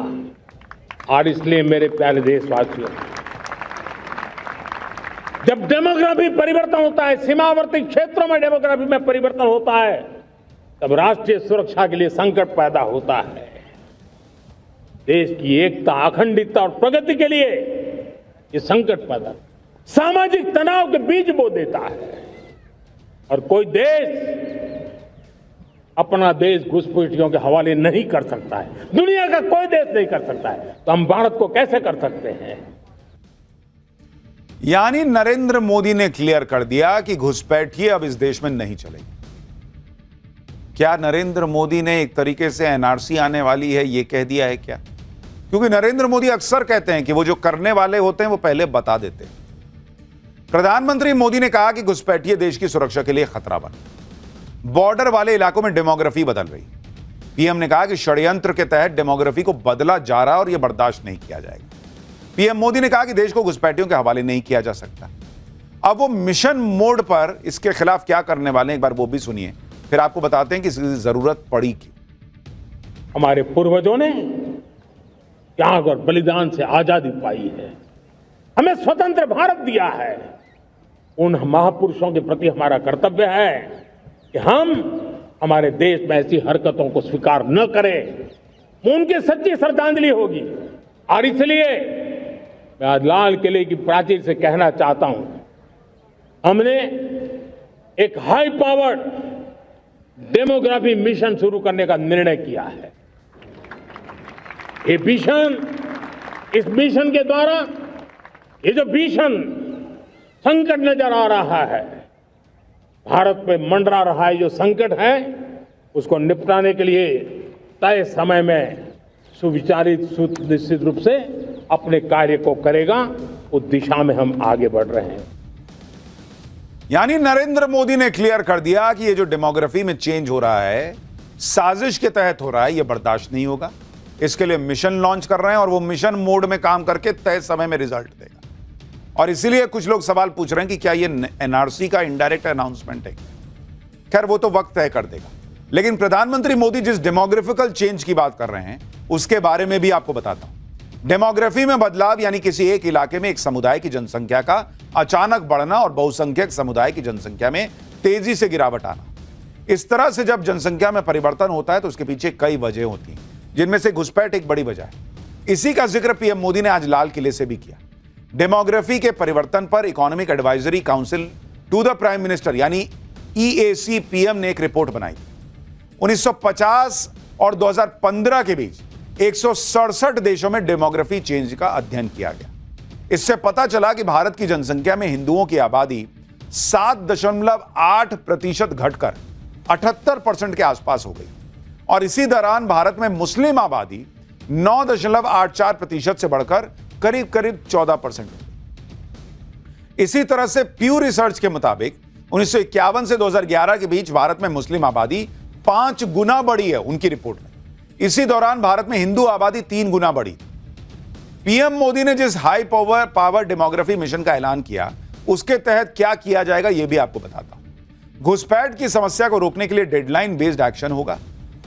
और इसलिए मेरे प्यारे देशवासियों, जब डेमोग्राफी परिवर्तन होता है, सीमावर्ती क्षेत्रों में डेमोग्राफी में परिवर्तन होता है, तब राष्ट्रीय सुरक्षा के लिए संकट पैदा होता है। देश की एकता, अखंडता और प्रगति के लिए ये संकट पैदा, सामाजिक तनाव के बीज बो देता है। और कोई देश अपना देश घुसपैठियों के हवाले नहीं कर सकता है। दुनिया का कोई देश नहीं कर सकता है, तो हम भारत को कैसे कर सकते हैं? यानी नरेंद्र मोदी ने क्लियर कर दिया कि घुसपैठिए अब इस देश में नहीं चलेगी। क्या नरेंद्र मोदी ने एक तरीके से एनआरसी आने वाली है ये कह दिया है क्या? क्योंकि नरेंद्र मोदी अक्सर कहते हैं कि वो जो करने वाले होते हैं वो पहले बता देते हैं। प्रधानमंत्री मोदी ने कहा कि घुसपैठिए देश की सुरक्षा के लिए खतरा बने। बॉर्डर वाले इलाकों में डेमोग्राफी बदल रही। पीएम ने कहा कि षड्यंत्र के तहत डेमोग्राफी को बदला जा रहा है और यह बर्दाश्त नहीं किया जाएगा। पीएम मोदी ने कहा कि देश को घुसपैठियों के हवाले नहीं किया जा सकता। अब वो मिशन मोड पर इसके खिलाफ क्या करने वाले हैं, एक बार वो भी सुनिए, फिर आपको बताते हैं कि इसकी जरूरत पड़ी क्यों। हमारे पूर्वजों ने त्याग और बलिदान से आजादी पाई है, हमें स्वतंत्र भारत दिया है। उन महापुरुषों के प्रति हमारा कर्तव्य है कि हम हमारे देश में ऐसी हरकतों को स्वीकार न करें। उनकी सच्ची श्रद्धांजलि होगी। और इसलिए मैं आज लाल किले की प्राचीर से कहना चाहता हूं, हमने एक हाई पावर्ड डेमोग्राफी मिशन शुरू करने का निर्णय किया है। ये मिशन, इस मिशन के द्वारा ये जो भीषण संकट नजर आ रहा है, भारत में मंडरा रहा है जो संकट है, उसको निपटाने के लिए तय समय में सुविचारित सुनिश्चित रूप से अपने कार्य को करेगा। उस दिशा में हम आगे बढ़ रहे हैं। यानी नरेंद्र मोदी ने क्लियर कर दिया कि ये जो डेमोग्राफी में चेंज हो रहा है, साजिश के तहत हो रहा है, ये बर्दाश्त नहीं होगा। इसके लिए मिशन लॉन्च कर रहे हैं और वो मिशन मोड में काम करके तय समय में रिजल्ट देगा। और इसीलिए कुछ लोग सवाल पूछ रहे हैं कि क्या ये एनआरसी का इनडायरेक्ट अनाउंसमेंट है। खैर, वो तो वक्त तय कर देगा। लेकिन प्रधानमंत्री मोदी जिस डेमोग्राफिकल चेंज की बात कर रहे हैं, उसके बारे में भी आपको बताता हूं। डेमोग्राफी में बदलाव यानी किसी एक इलाके में एक समुदाय की जनसंख्या का अचानक बढ़ना और बहुसंख्यक समुदाय की जनसंख्या में तेजी से गिरावट आना। इस तरह से जब जनसंख्या में परिवर्तन होता है तो उसके पीछे कई वजह होती हैं, जिनमें से घुसपैठ एक बड़ी वजह है। इसी का जिक्र पीएम मोदी ने आज लाल किले से भी किया। डेमोग्राफी के परिवर्तन पर economic advisory council to the prime minister यानी EAC-PM ने एक रिपोर्ट बनाई। 1950 और 2015 के बीच 167 देशों में डेमोग्राफी चेंज का अध्ययन किया गया। इससे पता चला कि भारत की जनसंख्या में हिंदुओं की आबादी 7.8% घटकर 78% के आसपास हो गई और इसी दौरान भारत में मुस्लिम आबादी 9.84% से बढ़कर करीब करीब 14%। इसी तरह से प्यू रिसर्च के मुताबिक 1951 से 2011 के बीच भारत में मुस्लिम आबादी 5 गुना बढ़ी है उनकी रिपोर्ट में। इसी दौरान भारत में हिंदू आबादी 3 गुना बढ़ी। पीएम मोदी ने जिस हाई पावर डेमोग्राफी मिशन का ऐलान किया, उसके तहत क्या किया जाएगा यह भी आपको बताता हूं। घुसपैठ की समस्या को रोकने के लिए डेडलाइन बेस्ड एक्शन होगा।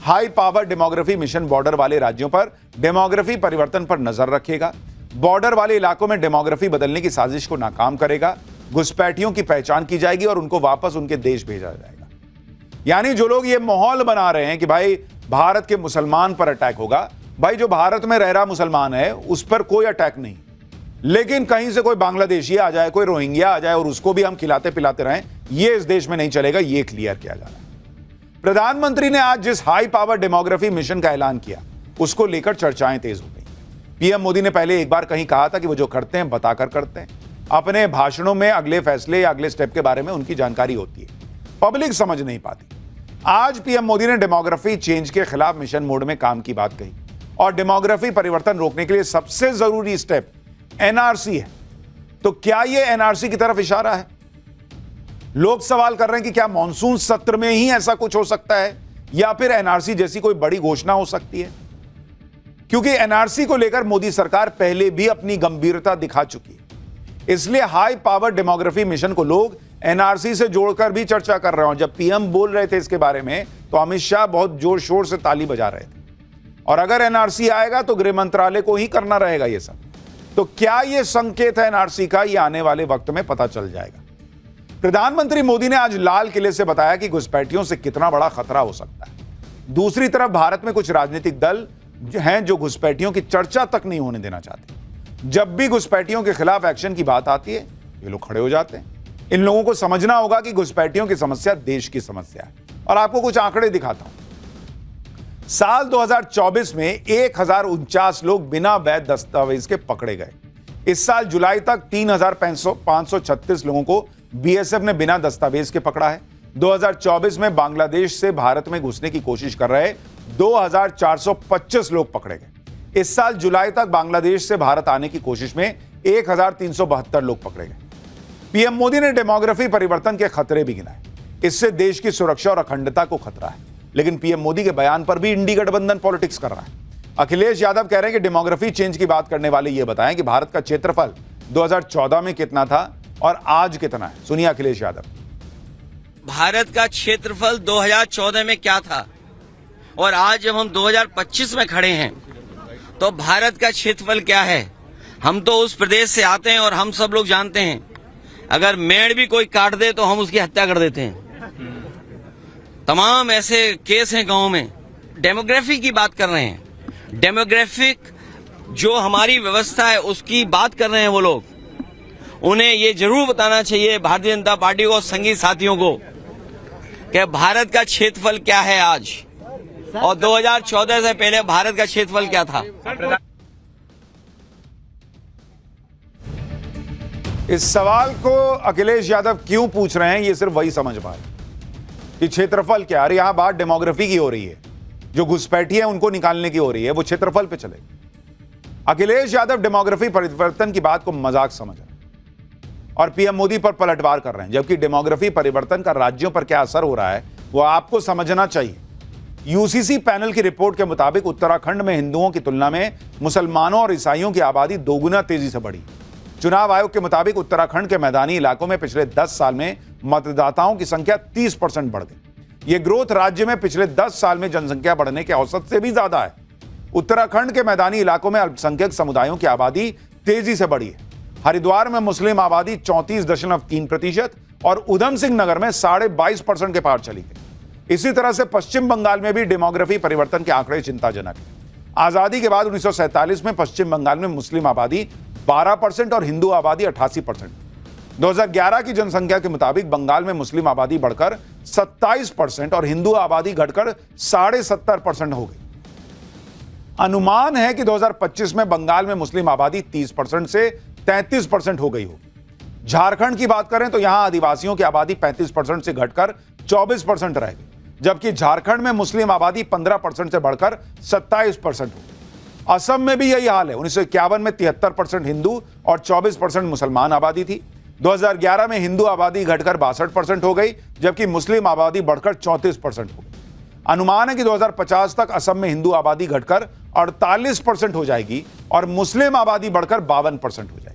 High power demography mission border वाले राज्यों पर डेमोग्राफी परिवर्तन पर नजर रखेगा। बॉर्डर वाले इलाकों में डेमोग्राफी बदलने की साजिश को नाकाम करेगा। घुसपैठियों की पहचान की जाएगी और उनको वापस उनके देश भेजा जाएगा। यानी जो लोग ये माहौल बना रहे हैं कि भाई भारत के मुसलमान पर अटैक होगा, भाई जो भारत में रह रहा मुसलमान है उस पर कोई अटैक नहीं, लेकिन कहीं से कोई बांग्लादेशी आ जाए, कोई रोहिंग्या आ जाए और उसको भी हम खिलाते पिलाते रहें, ये इस देश में नहीं चलेगा। ये क्लियर किया जा रहा है। प्रधानमंत्री ने आज जिस हाई पावर डेमोग्राफी मिशन का ऐलान किया, उसको लेकर चर्चाएं तेज हो गई। पीएम मोदी ने पहले एक बार कहीं कहा था कि वो जो करते हैं बताकर करते हैं। अपने भाषणों में अगले फैसले या अगले स्टेप के बारे में उनकी जानकारी होती है, पब्लिक समझ नहीं पाती। आज पीएम मोदी ने डेमोग्राफी चेंज के खिलाफ मिशन मोड में काम की बात कही और डेमोग्राफी परिवर्तन रोकने के लिए सबसे जरूरी स्टेप एनआरसी है। तो क्या यह एनआरसी की तरफ इशारा है? लोग सवाल कर रहे हैं कि क्या मॉनसून सत्र में ही ऐसा कुछ हो सकता है या फिर एनआरसी जैसी कोई बड़ी घोषणा हो सकती है? क्योंकि एनआरसी को लेकर मोदी सरकार पहले भी अपनी गंभीरता दिखा चुकी है। इसलिए हाई पावर डेमोग्राफी मिशन को लोग एनआरसी से जोड़कर भी चर्चा कर रहे हैं। जब पीएम बोल रहे थे इसके बारे में तो अमित शाह बहुत जोर शोर से ताली बजा रहे थे। और अगर एनआरसी आएगा तो गृह मंत्रालय को ही करना रहेगा ये सब। तो क्या यह संकेत है एनआरसी का? यह आने वाले वक्त में पता चल जाएगा। प्रधानमंत्री मोदी ने आज लाल किले से बताया कि घुसपैठियों से कितना बड़ा खतरा हो सकता है। दूसरी तरफ भारत में कुछ राजनीतिक दल हैं जो घुसपैठियों की चर्चा तक नहीं होने देना चाहते। जब भी घुसपैठियों के खिलाफ एक्शन की बात आती है, ये लोग खड़े हो जाते हैं। इन लोगों को समझना होगा कि घुसपैठियों की समस्या देश की समस्या है। और आपको कुछ आंकड़े दिखाता हूं। साल 2024 में 1049 लोग बिना वैध दस्तावेज के पकड़े गए। इस साल जुलाई तक 3536 लोगों को बीएसएफ ने बिना दस्तावेज के पकड़ा है। 2024 में बांग्लादेश से भारत में घुसने की कोशिश कर रहे 2425 लोग पकड़े गए। इस साल जुलाई तक बांग्लादेश से भारत आने की कोशिश में 1372 लोग पकड़े गए। पीएम मोदी ने डेमोग्राफी परिवर्तन के खतरे भी गिनाए। इससे देश की सुरक्षा और अखंडता को खतरा है। लेकिन पीएम मोदी के बयान पर भी इंडी गठबंधन पॉलिटिक्स कर रहा है। अखिलेश यादव कह रहे हैं कि डेमोग्राफी चेंज की बात करने वाले ये बताएं कि भारत का क्षेत्रफल 2014 में कितना था और आज कितना है। सुनिए अखिलेश यादव। भारत का क्षेत्रफल 2014 में क्या था और आज जब हम 2025 में खड़े हैं तो भारत का क्षेत्रफल क्या है? हम तो उस प्रदेश से आते हैं और हम सब लोग जानते हैं, अगर मेड़ भी कोई काट दे तो हम उसकी हत्या कर देते हैं। तमाम ऐसे केस हैं गांव में। डेमोग्राफी की बात कर रहे हैं। डेमोग्राफिक जो हमारी व्यवस्था है उसकी बात कर रहे हैं वो लोग। उन्हें ये जरूर बताना चाहिए भारतीय जनता पार्टी को, संगी साथियों को, कि भारत का क्षेत्रफल क्या है आज और 2014 से पहले भारत का क्षेत्रफल क्या था। इस सवाल को अखिलेश यादव क्यों पूछ रहे हैं, ये सिर्फ वही समझ पाए कि क्षेत्रफल क्या। अरे यहां बात डेमोग्राफी की हो रही है, जो घुसपैठी है उनको निकालने की हो रही है, वो क्षेत्रफल पे चले। अखिलेश यादव डेमोग्राफी परिवर्तन की बात को मजाक समझ रहे हैं और पीएम मोदी पर पलटवार कर रहे हैं, जबकि डेमोग्राफी परिवर्तन का राज्यों पर क्या असर हो रहा है वो आपको समझना चाहिए। यूसीसी पैनल की रिपोर्ट के मुताबिक उत्तराखंड में हिंदुओं की तुलना में मुसलमानों और ईसाइयों की आबादी दोगुना तेजी से बढ़ी। चुनाव आयोग के मुताबिक उत्तराखंड के मैदानी इलाकों में पिछले 10 साल में मतदाताओं की संख्या 30% बढ़ गई। यह ग्रोथ राज्य में पिछले 10 साल में जनसंख्या बढ़ने के औसत से भी ज्यादा है। उत्तराखंड के मैदानी इलाकों में अल्पसंख्यक समुदायों की आबादी तेजी से बढ़ी है। हरिद्वार में मुस्लिम आबादी 34.3% और उधम सिंह नगर में 22.5% के पार चली गई। इसी तरह से पश्चिम बंगाल में भी डेमोग्राफी परिवर्तन के आंकड़े चिंताजनक हैं। आजादी के बाद 1947 में पश्चिम बंगाल में मुस्लिम आबादी 12% और हिंदू आबादी 88%। 2011 की जनसंख्या के मुताबिक बंगाल में मुस्लिम आबादी बढ़कर 27% और हिंदू आबादी घटकर 70.5% हो गई। अनुमान है कि 2025 में बंगाल में मुस्लिम आबादी 30% से 33% हो गई होगी। झारखंड की बात करें तो यहां आदिवासियों की आबादी 35% से घटकर 24% रह गई, जबकि झारखंड में मुस्लिम आबादी 15% से बढ़कर 27% हो गई। असम में भी यही हाल है। 1951 में 73% हिंदू और 24% मुसलमान आबादी थी। 2011 में हिंदू आबादी घटकर 62% हो गई, जबकि मुस्लिम आबादी बढ़कर 34% हो गई। अनुमान है कि 2050 तक असम में हिंदू आबादी घटकर 48% हो जाएगी और मुस्लिम आबादी बढ़कर 52% हो जाएगी।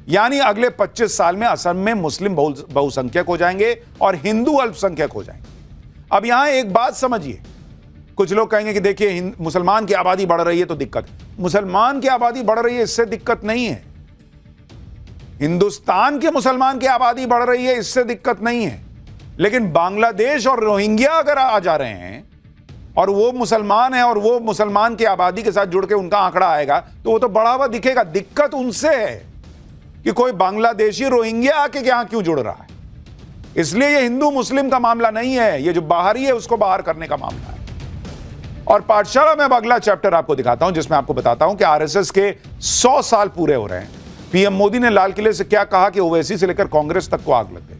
यानी अगले 25 साल में असम में मुस्लिम बहुसंख्यक हो जाएंगे और हिंदू अल्पसंख्यक हो जाएंगे। अब यहां एक बात समझिए, कुछ लोग कहेंगे कि देखिए मुसलमान की आबादी बढ़ रही है तो दिक्कत। मुसलमान की आबादी बढ़ रही है इससे दिक्कत नहीं है। हिंदुस्तान के मुसलमान की आबादी बढ़ रही है इससे दिक्कत नहीं है। लेकिन बांग्लादेश और रोहिंग्या अगर आ जा रहे हैं और वो मुसलमान है और वो मुसलमान की आबादी के साथ जुड़ के उनका आंकड़ा आएगा तो वो तो बढ़ा हुआ दिखेगा। दिक्कत उनसे है कि कोई बांग्लादेशी रोहिंग्या आके यहां क्यों जुड़ रहा है। इसलिए ये हिंदू मुस्लिम का मामला नहीं है, ये जो बाहरी है उसको बाहर करने का मामला है। और पाठशाला में अब अगला चैप्टर आपको दिखाता हूं, जिसमें आपको बताता हूं कि आरएसएस के 100 साल पूरे हो रहे हैं। पीएम मोदी ने लाल किले से क्या कहा कि ओवैसी से लेकर कांग्रेस तक को आग लग गई।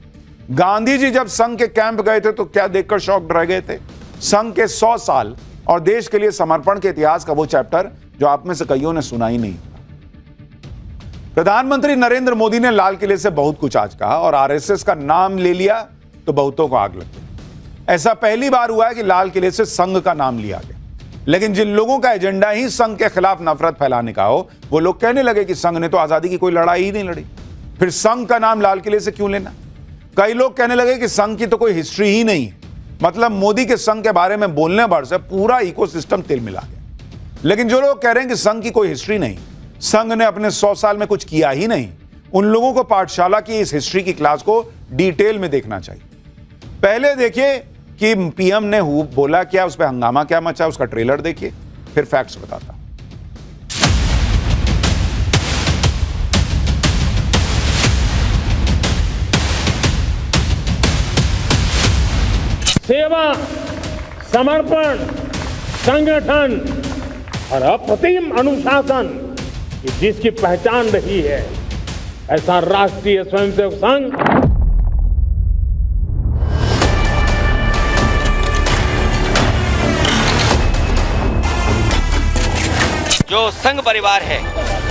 गांधी जी जब संघ के कैंप गए थे तो क्या देखकर शॉक्ड रह गए थे। संघ के 100 साल और देश के लिए समर्पण के इतिहास का वो चैप्टर जो आप में से कईयों ने सुना ही नहीं। प्रधानमंत्री नरेंद्र मोदी ने लाल किले से बहुत कुछ आज कहा और आरएसएस का नाम ले लिया तो बहुतों को आग लग गई। ऐसा पहली बार हुआ है कि लाल किले से संघ का नाम लिया गया। लेकिन जिन लोगों का एजेंडा ही संघ के खिलाफ नफरत फैलाने का हो, वो लोग कहने लगे कि संघ ने तो आजादी की कोई लड़ाई ही नहीं लड़ी, फिर संघ का नाम लाल किले से क्यों लेना। कई लोग कहने लगे कि संघ की तो कोई हिस्ट्री ही नहीं है, मतलब मोदी के संघ के बारे में बोलने भर से पूरा इकोसिस्टम तिल मिला गया। लेकिन जो लोग कह रहे हैं कि संघ की कोई हिस्ट्री नहीं, संघ ने अपने 100 साल में कुछ किया ही नहीं, उन लोगों को पाठशाला की इस हिस्ट्री की क्लास को डिटेल में देखना चाहिए। पहले देखिए कि पीएम ने बोला क्या, उस पर हंगामा क्या मचा, उसका ट्रेलर देखिए, फिर फैक्ट्स बताता। सेवा, समर्पण, संगठन और अप्रतिम अनुशासन जिसकी पहचान रही है, ऐसा राष्ट्रीय स्वयंसेवक संघ जो संघ परिवार है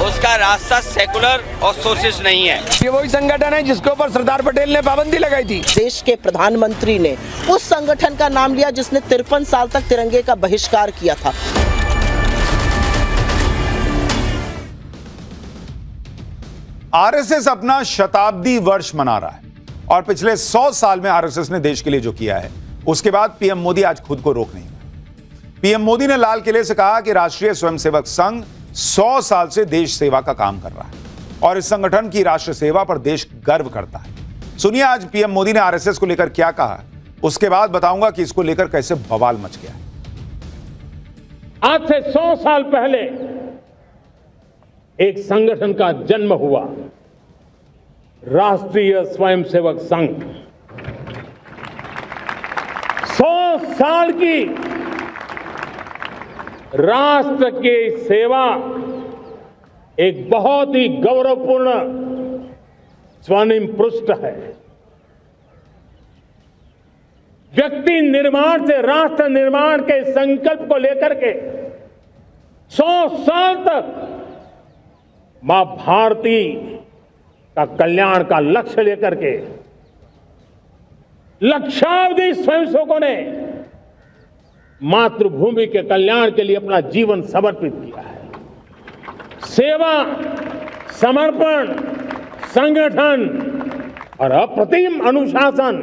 उसका रास्ता सेकुलर और सोशलिस्ट नहीं है। ये वही संगठन है जिसके ऊपर सरदार पटेल ने पाबंदी लगाई थी। देश के प्रधानमंत्री ने उस संगठन का नाम लिया जिसने 53 साल तक तिरंगे का बहिष्कार किया था। आरएसएस अपना शताब्दी वर्ष मना रहा है और पिछले 100 साल में आरएसएस ने देश के लिए जो किया है, उसके बाद पीएम मोदी आज खुद को रोक नहीं पाए। पीएम मोदी ने लाल किले से कहा कि राष्ट्रीय स्वयंसेवक संघ 100 साल से देश सेवा का काम कर रहा है और इस संगठन की राष्ट्र सेवा पर देश गर्व करता है। सुनिए आज पीएम मोदी ने आरएसएस को लेकर क्या कहा, उसके बाद बताऊंगा कि इसको लेकर कैसे बवाल मच गया। आज से 100 साल पहले एक संगठन का जन्म हुआ, राष्ट्रीय स्वयंसेवक संघ। 100 साल की राष्ट्र की सेवा एक बहुत ही गौरवपूर्ण स्वर्णिम पृष्ठ है। व्यक्ति निर्माण से राष्ट्र निर्माण के संकल्प को लेकर के 100 साल तक मां भारती का कल्याण का लक्ष्य लेकर के लक्षावधि स्वयंसेवकों ने मातृभूमि के कल्याण के लिए अपना जीवन समर्पित किया है। सेवा, समर्पण, संगठन और अप्रतिम अनुशासन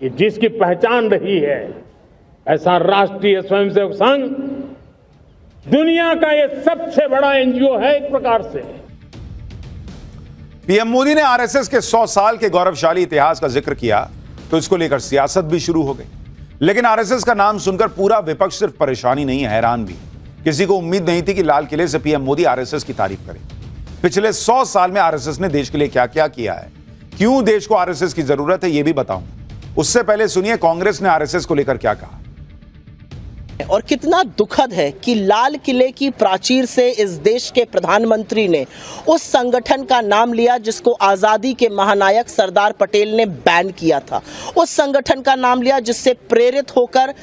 ये जिसकी पहचान रही है, ऐसा राष्ट्रीय स्वयंसेवक संघ दुनिया का ये सबसे बड़ा एनजीओ है एक प्रकार से। पीएम मोदी ने आरएसएस के 100 साल के गौरवशाली इतिहास का जिक्र किया तो इसको लेकर सियासत भी शुरू हो गई। लेकिन आरएसएस का नाम सुनकर पूरा विपक्ष सिर्फ परेशानी नहीं, हैरान भी। किसी को उम्मीद नहीं थी कि लाल किले से पीएम मोदी आरएसएस की तारीफ करें। पिछले 100 साल में आरएसएस ने देश के लिए क्या क्या किया है, क्यों देश को आरएसएस की जरूरत है, यह भी बताऊंगा। उससे पहले सुनिए कांग्रेस ने आरएसएस को लेकर क्या कहा। और कितना दुखद है कि लाल किले की प्राचीर से इस देश के प्रधानमंत्री ने उस संगठन का नाम लिया जिसको आजादी के महानायक सरदार पटेल ने बैन किया था। उस संगठन का नाम लिया जिससे प्रेरित होकर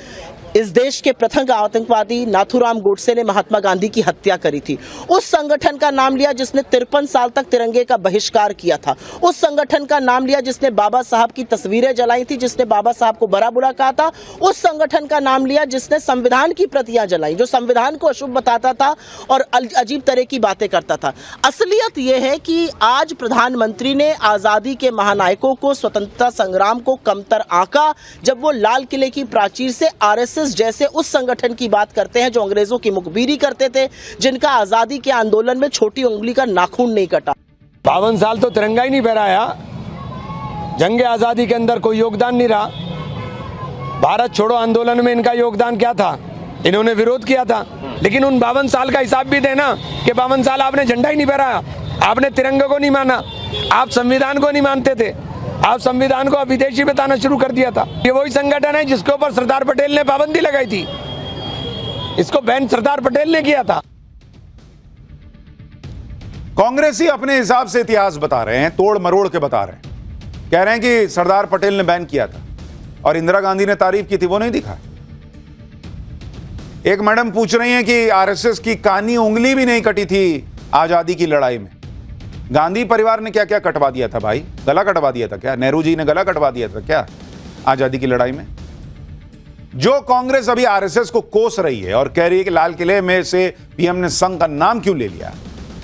इस देश के प्रथम आतंकवादी नाथूराम गोडसे ने महात्मा गांधी की हत्या करी थी। उस संगठन का नाम लिया जिसने 53 साल तक तिरंगे का बहिष्कार किया था। उस संगठन का नाम लिया जिसने बाबा साहब की तस्वीरें जलाई थी, जिसने बाबा साहब को बड़ा बुरा कहा था। उस संगठन का नाम लिया जिसने संविधान की प्रतियां जलाई, जो संविधान को अशुभ बताता था और अजीब तरह की बातें करता था। असलियत यह है कि आज प्रधानमंत्री ने आजादी के महानायकों को, स्वतंत्रता संग्राम को कमतर आंका जब वो लाल किले की प्राचीर से आरएसएस जैसे उस संगठन की बात करते हैं जो अंग्रेजों की मुखबिरी करते थे, जिनका आजादी के आंदोलन में छोटी उंगली का नाखून नहीं कटा। 52 साल तो तिरंगा ही नहीं फहराया, जंग आजादी के अंदर कोई योगदान नहीं रहा। भारत छोड़ो आंदोलन में इनका योगदान क्या था, इन्होंने विरोध किया था। लेकिन उन 52 साल का हिसाब भी देना कि 52 साल आपने झंडा ही नहीं फहराया, आपने तिरंगे को नहीं माना, आप संविधान को नहीं मानते थे, आप संविधान को विदेशी बताना शुरू कर दिया था। ये वही संगठन है जिसके ऊपर सरदार पटेल ने पाबंदी लगाई थी, इसको बैन सरदार पटेल ने किया था। कांग्रेसी अपने हिसाब से इतिहास बता रहे हैं, तोड़ मरोड़ के बता रहे हैं। कह रहे हैं कि सरदार पटेल ने बैन किया था और इंदिरा गांधी ने तारीफ की थी, वो नहीं दिखा। एक मैडम पूछ रही हैं कि आरएसएस की कानी उंगली भी नहीं कटी थी आजादी की लड़ाई में। गांधी परिवार ने क्या क्या कटवा दिया था भाई, गला कटवा दिया था क्या? नेहरू जी ने गला कटवा दिया था क्या आजादी की लड़ाई में? जो कांग्रेस अभी आरएसएस को कोस रही है और कह रही है कि लाल किले में से पीएम ने संघ का नाम क्यों ले लिया,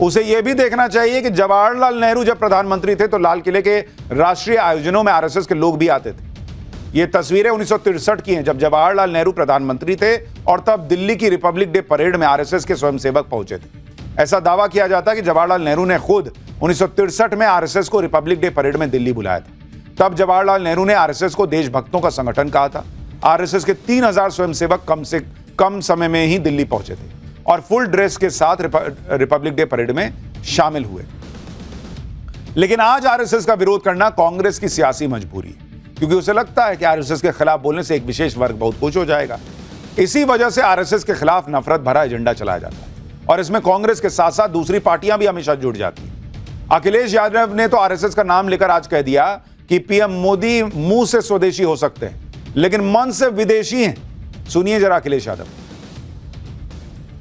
उसे यह भी देखना चाहिए कि जवाहरलाल नेहरू जब प्रधानमंत्री थे तो लाल किले के राष्ट्रीय आयोजनों में आरएसएस के लोग भी आते थे। ये तस्वीरें 1963 की हैं, जब जवाहरलाल नेहरू प्रधानमंत्री थे और तब दिल्ली की रिपब्लिक डे परेड में आरएसएस के स्वयंसेवक पहुंचे थे। ऐसा दावा किया जाता है कि जवाहरलाल नेहरू ने खुद 1963 में आरएसएस को रिपब्लिक डे परेड में दिल्ली बुलाया था। तब जवाहरलाल नेहरू ने आरएसएस को देशभक्तों का संगठन कहा था। आरएसएस के 3000 स्वयंसेवक कम से कम समय में ही दिल्ली पहुंचे थे और फुल ड्रेस के साथ रिपब्लिक डे परेड में शामिल हुए। लेकिन आज आरएसएस का विरोध करना कांग्रेस की सियासी मजबूरी है, क्योंकि उसे लगता है कि आरएसएस के खिलाफ बोलने से एक विशेष वर्ग बहुत खुश हो जाएगा। इसी वजह से आरएसएस के खिलाफ नफरत भरा एजेंडा चलाया जाता है और इसमें कांग्रेस के साथ साथ दूसरी पार्टियां भी हमेशा जुड़ जाती हैं। अखिलेश यादव ने तो आरएसएस का नाम लेकर आज कह दिया कि पीएम मोदी मुंह से स्वदेशी हो सकते हैं लेकिन मन से विदेशी हैं। सुनिए जरा अखिलेश यादव।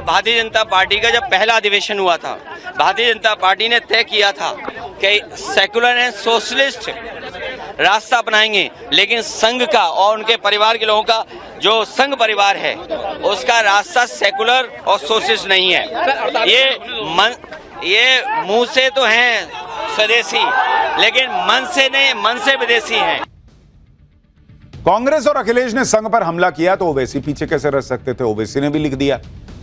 भारतीय जनता पार्टी का जब पहला अधिवेशन हुआ था, भारतीय जनता पार्टी ने तय किया था कि सेकुलर एंड सोशलिस्ट रास्ता अपनाएंगे, लेकिन संघ का और उनके परिवार के लोगों का जो संघ परिवार है उसका रास्ता सेकुलर और सोशलिस्ट नहीं है। ये मुंह से तो हैं स्वदेशी लेकिन मन से नहीं, मन से विदेशी हैं। कांग्रेस और अखिलेश ने संघ पर हमला किया तो ओवैसी पीछे कैसे रह सकते थे। ओवैसी ने भी लिख दिया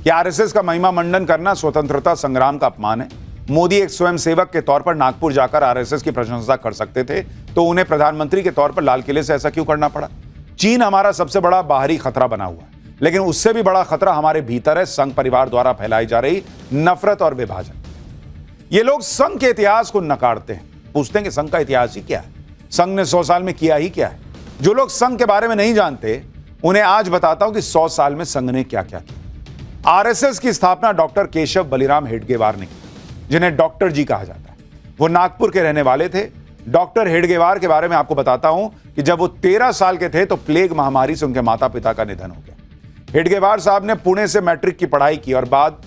कि आरएसएस का महिमा मंडन करना स्वतंत्रता संग्राम का अपमान है। मोदी एक स्वयंसेवक के तौर पर नागपुर जाकर आरएसएस की प्रशंसा कर सकते थे तो उन्हें प्रधानमंत्री के तौर पर लाल किले से ऐसा क्यों करना पड़ा। चीन हमारा सबसे बड़ा बाहरी खतरा बना हुआ है, लेकिन उससे भी बड़ा खतरा हमारे भीतर है, संघ परिवार द्वारा फैलाई जा रही नफरत और विभाजन। ये लोग संघ के इतिहास को नकारते हैं, पूछते हैं कि संघ का इतिहास ही क्या है, संघ ने 100 साल में किया ही क्या है। जो लोग संघ के बारे में नहीं जानते उन्हें आज बताता हूं कि 100 साल में संघ ने क्या क्या किया। आरएसएस की स्थापना डॉक्टर केशव बलिराम हेडगेवार ने की, जिन्हें डॉक्टर जी कहा जाता है। वो नागपुर के रहने वाले थे। डॉक्टर हेडगेवार के बारे में आपको बताता हूं कि जब वो 13 साल के थे तो प्लेग महामारी से उनके माता पिता का निधन हो गया। हेडगेवार साहब ने पुणे से मैट्रिक की पढ़ाई की और बाद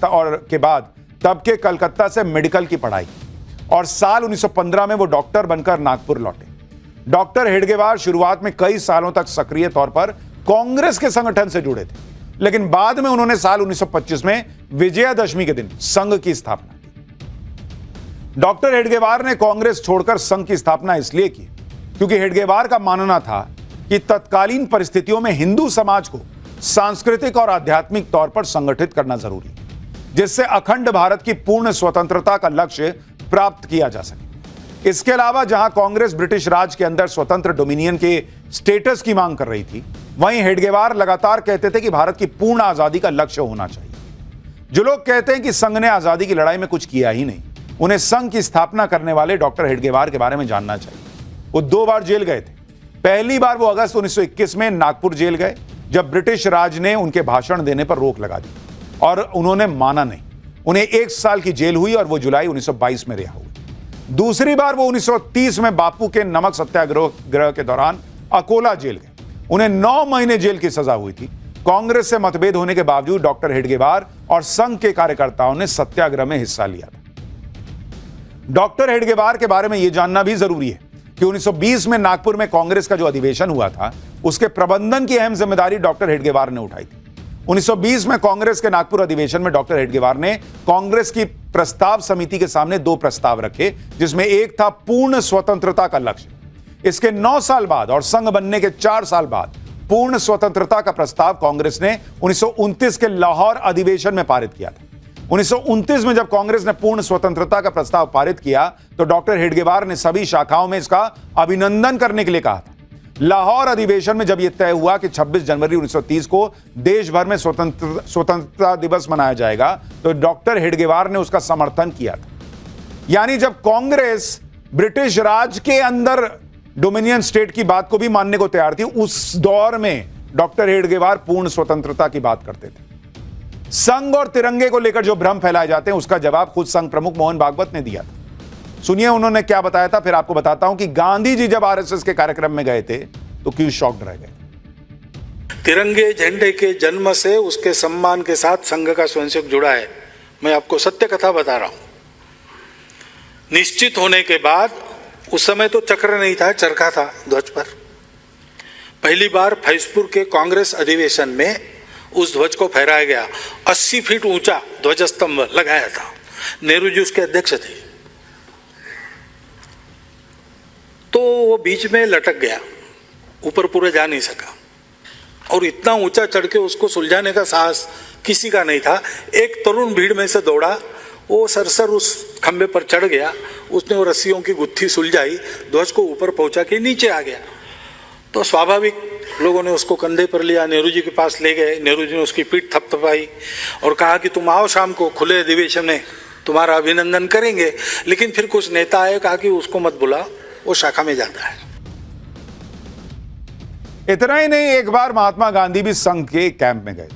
तब के कलकत्ता से मेडिकल की पढ़ाई की और साल 1915 में वो डॉक्टर बनकर नागपुर लौटे। डॉक्टर हेडगेवार शुरुआत में कई सालों तक सक्रिय तौर पर कांग्रेस के संगठन से जुड़े थे, लेकिन बाद में उन्होंने साल 1925 में विजयादशमी के दिन संघ की स्थापना की। डॉक्टर हेडगेवार ने कांग्रेस छोड़कर संघ की स्थापना इसलिए की क्योंकि हेडगेवार का मानना था कि तत्कालीन परिस्थितियों में हिंदू समाज को सांस्कृतिक और आध्यात्मिक तौर पर संगठित करना जरूरी है, जिससे अखंड भारत की पूर्ण स्वतंत्रता का लक्ष्य प्राप्त किया जा सके। इसके अलावा जहां कांग्रेस ब्रिटिश राज के अंदर स्वतंत्र डोमिनियन के स्टेटस की मांग कर रही थी, वहीं हेडगेवार लगातार कहते थे कि भारत की पूर्ण आजादी का लक्ष्य होना चाहिए। जो लोग कहते हैं कि संघ ने आजादी की लड़ाई में कुछ किया ही नहीं, उन्हें संघ की स्थापना करने वाले डॉक्टर हेडगेवार के बारे में जानना चाहिए। वो 2 बार जेल गए थे। पहली बार वो अगस्त 1921 में नागपुर जेल गए, जब ब्रिटिश राज ने उनके भाषण देने पर रोक लगा दी और उन्होंने माना नहीं। उन्हें 1 साल की जेल हुई और वो जुलाई 1922 में रिहा हुए। दूसरी बार वो 1930 में बापू के नमक सत्याग्रह के दौरान अकोला जेल गए। उन्हें 9 महीने जेल की सजा हुई थी। कांग्रेस से मतभेद होने के बावजूद डॉक्टर हेडगेवार और संघ के कार्यकर्ताओं ने सत्याग्रह में हिस्सा लिया था। डॉक्टर हेडगेवार के बारे में यह जानना भी जरूरी है कि 1920 में नागपुर में कांग्रेस का जो अधिवेशन हुआ था, उसके प्रबंधन की अहम जिम्मेदारी डॉक्टर हेडगेवार ने उठाई थी। 1920 में कांग्रेस के नागपुर अधिवेशन में डॉक्टर हेडगेवार ने कांग्रेस की प्रस्ताव समिति के सामने 2 प्रस्ताव रखे, जिसमें एक था पूर्ण स्वतंत्रता का लक्ष्य। इसके 9 साल बाद और संघ बनने के 4 साल बाद पूर्ण स्वतंत्रता का प्रस्ताव कांग्रेस ने 1929 के लाहौर अधिवेशन में पारित किया था। 1929 में जब कांग्रेस ने पूर्ण स्वतंत्रता का प्रस्ताव पारित किया तो डॉक्टर हेडगेवार ने सभी शाखाओं में इसका अभिनंदन करने के लिए कहा था। लाहौर अधिवेशन में जब यह तय हुआ कि 26 जनवरी 1930 को देश भर में स्वतंत्रता दिवस मनाया जाएगा, तो डॉक्टर हेडगेवार ने उसका समर्थन किया था। यानी जब कांग्रेस ब्रिटिश राज के अंदर डोमिनियन स्टेट की बात को भी मानने को तैयार थी, उस दौर में डॉक्टर हेडगेवार पूर्ण स्वतंत्रता की बात करते थे। संघ और तिरंगे को लेकर जो भ्रम फैलाए जाते हैं, उसका जवाब खुद संघ प्रमुख मोहन भागवत ने दिया था। सुनिए उन्होंने क्या बताया था, फिर आपको बताता हूं कि गांधी जी जब आरएसएस के कार्यक्रम में गए थे तो क्यों शॉक्ड रह गए। तिरंगे झंडे के जन्म से उसके सम्मान के साथ संघ का स्वयंसेवक जुड़ा है। मैं आपको सत्य कथा बता रहा हूं। निश्चित होने के बाद, उस समय तो चक्र नहीं था, चरखा था ध्वज पर। पहली बार फैजपुर के कांग्रेस अधिवेशन में उस ध्वज को फहराया गया। 80 फीट ऊंचा ध्वज स्तंभ लगाया था। नेहरू जी उसके अध्यक्ष थे। तो वो बीच में लटक गया, ऊपर पूरे जा नहीं सका, और इतना ऊंचा चढ़ के उसको सुलझाने का साहस किसी का नहीं था। एक तरुण भीड़ में से दौड़ा, वो सरसर उस खंबे पर चढ़ गया, उसने वो रस्सियों की गुत्थी सुलझाई, ध्वज को ऊपर पहुंचा के नीचे आ गया। तो स्वाभाविक लोगों ने उसको कंधे पर लिया, नेहरू जी के पास ले गए। नेहरू जी ने उसकी पीठ थपथपाई और कहा कि तुम आओ शाम को खुले अधिवेशन में, तुम्हारा अभिनंदन करेंगे। लेकिन फिर कुछ नेता आए, कहा कि उसको मत बुला, वो शाखा में जाता है। इतना ही नहीं, एक बार महात्मा गांधी भी संघ के कैंप में गए।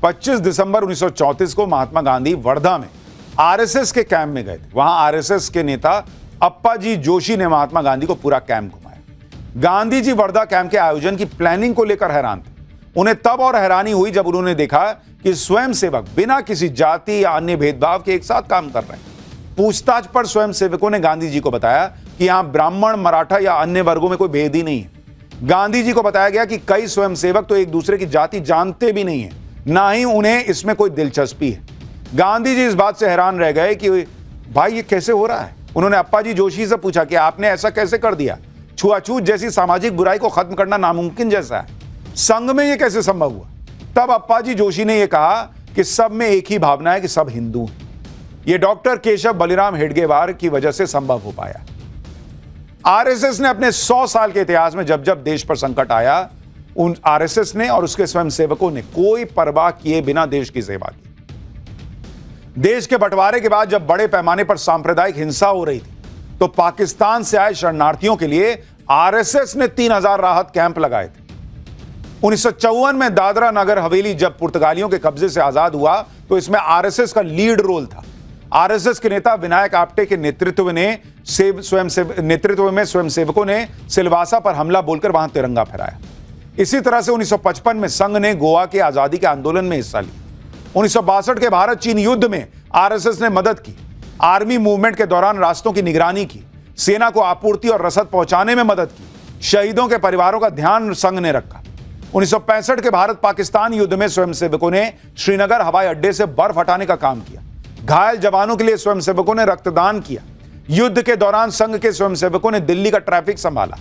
25 दिसंबर 1934 को महात्मा गांधी वर्धा में आरएसएस के कैंप में गए थे। वहां आरएसएस के नेता अप्पाजी जोशी ने महात्मा गांधी को पूरा कैंप घुमाया। गांधी जी वर्धा कैंप के आयोजन की प्लानिंग को लेकर हैरान थे। उन्हें तब और हैरानी हुई जब उन्होंने देखा कि स्वयंसेवक बिना किसी जाति या अन्य भेदभाव के एक साथ काम कर रहे हैं। पूछताछ पर स्वयंसेवकों ने गांधी जी को बताया कि यहां ब्राह्मण, मराठा या अन्य वर्गों में कोई भेद ही नहीं है। गांधी जी को बताया गया कि कई स्वयंसेवक तो एक दूसरे की जाति जानते भी नहीं है, ना ही उन्हें इसमें कोई दिलचस्पी है। गांधी जी इस बात से हैरान रह गए कि भाई ये कैसे हो रहा है। उन्होंने अप्पाजी जोशी से पूछा कि आपने ऐसा कैसे कर दिया? छुआछूत जैसी सामाजिक बुराई को खत्म करना नामुमकिन जैसा है, संघ में ये कैसे संभव हुआ? तब अप्पाजी जोशी ने यह कहा कि सब में एक ही भावना है कि सब हिंदू हैं। यह डॉक्टर केशव बलिराम हेडगेवार की वजह से संभव हो पाया। आरएसएस ने अपने 100 साल के इतिहास में जब जब देश पर संकट आया, उन आरएसएस ने और उसके स्वयंसेवकों ने कोई परवाह किए बिना देश की सेवा की। देश के बंटवारे के बाद जब बड़े पैमाने पर सांप्रदायिक हिंसा हो रही थी, तो पाकिस्तान से आए शरणार्थियों के लिए आरएसएस ने 3000 राहत कैंप लगाए थे। 1954 में दादरा नगर हवेली जब पुर्तगालियों के कब्जे से आजाद हुआ तो इसमें आरएसएस का लीड रोल था। आरएसएस के नेता विनायक आप्टे के नेतृत्व में स्वयंसेवकों ने सिलवासा पर हमला बोलकर वहां तिरंगा फहराया। इसी तरह से 1955 में संघ ने गोवा के आजादी के आंदोलन में हिस्सा लिया। 1962 के भारत चीन युद्ध में आरएसएस ने मदद की। आर्मी मूवमेंट के दौरान रास्तों की निगरानी की, सेना को आपूर्ति और रसद पहुंचाने में मदद की। शहीदों के परिवारों का ध्यान संघ ने रखा। 1965 के भारत पाकिस्तान युद्ध में स्वयंसेवकों ने श्रीनगर हवाई अड्डे से बर्फ हटाने का काम किया। घायल जवानों के लिए स्वयंसेवकों ने रक्तदान किया। युद्ध के दौरान संघ के स्वयंसेवकों ने दिल्ली का ट्रैफिक संभाला।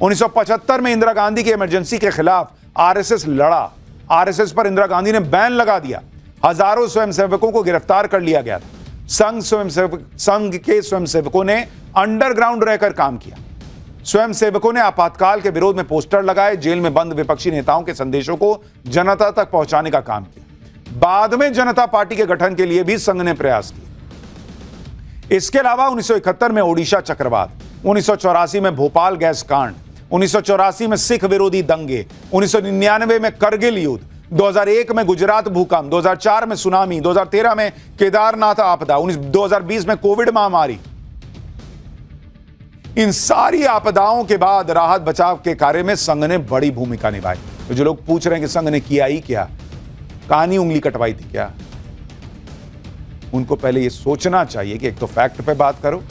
1975 में इंदिरा गांधी की इमरजेंसी के खिलाफ आरएसएस लड़ा। आरएसएस पर इंदिरा गांधी ने बैन लगा दिया। हजारों स्वयंसेवकों को गिरफ्तार कर लिया गया था। संघ के स्वयंसेवकों ने अंडरग्राउंड रहकर काम किया। स्वयंसेवकों ने आपातकाल के विरोध में पोस्टर लगाए, जेल में बंद विपक्षी नेताओं के संदेशों को जनता तक पहुंचाने का काम किया। बाद में जनता पार्टी के गठन के लिए भी संघ ने प्रयास किए। इसके अलावा 1971 में ओडिशा चक्रवात, 1984 में भोपाल गैस कांड, 1984 में सिख विरोधी दंगे, 1999 में करगिल युद्ध, 2001 में गुजरात भूकंप, 2004 में सुनामी, 2013 में केदारनाथ आपदा, 2020 में कोविड महामारी। इन सारी आपदाओं के बाद राहत बचाव के कार्य में संघ ने बड़ी भूमिका निभाई। तो जो लोग पूछ रहे हैं कि संघ ने किया ही क्या, कहानी उंगली कटवाई थी क्या, उनको पहले यह सोचना चाहिए कि एक तो फैक्ट पे बात करो,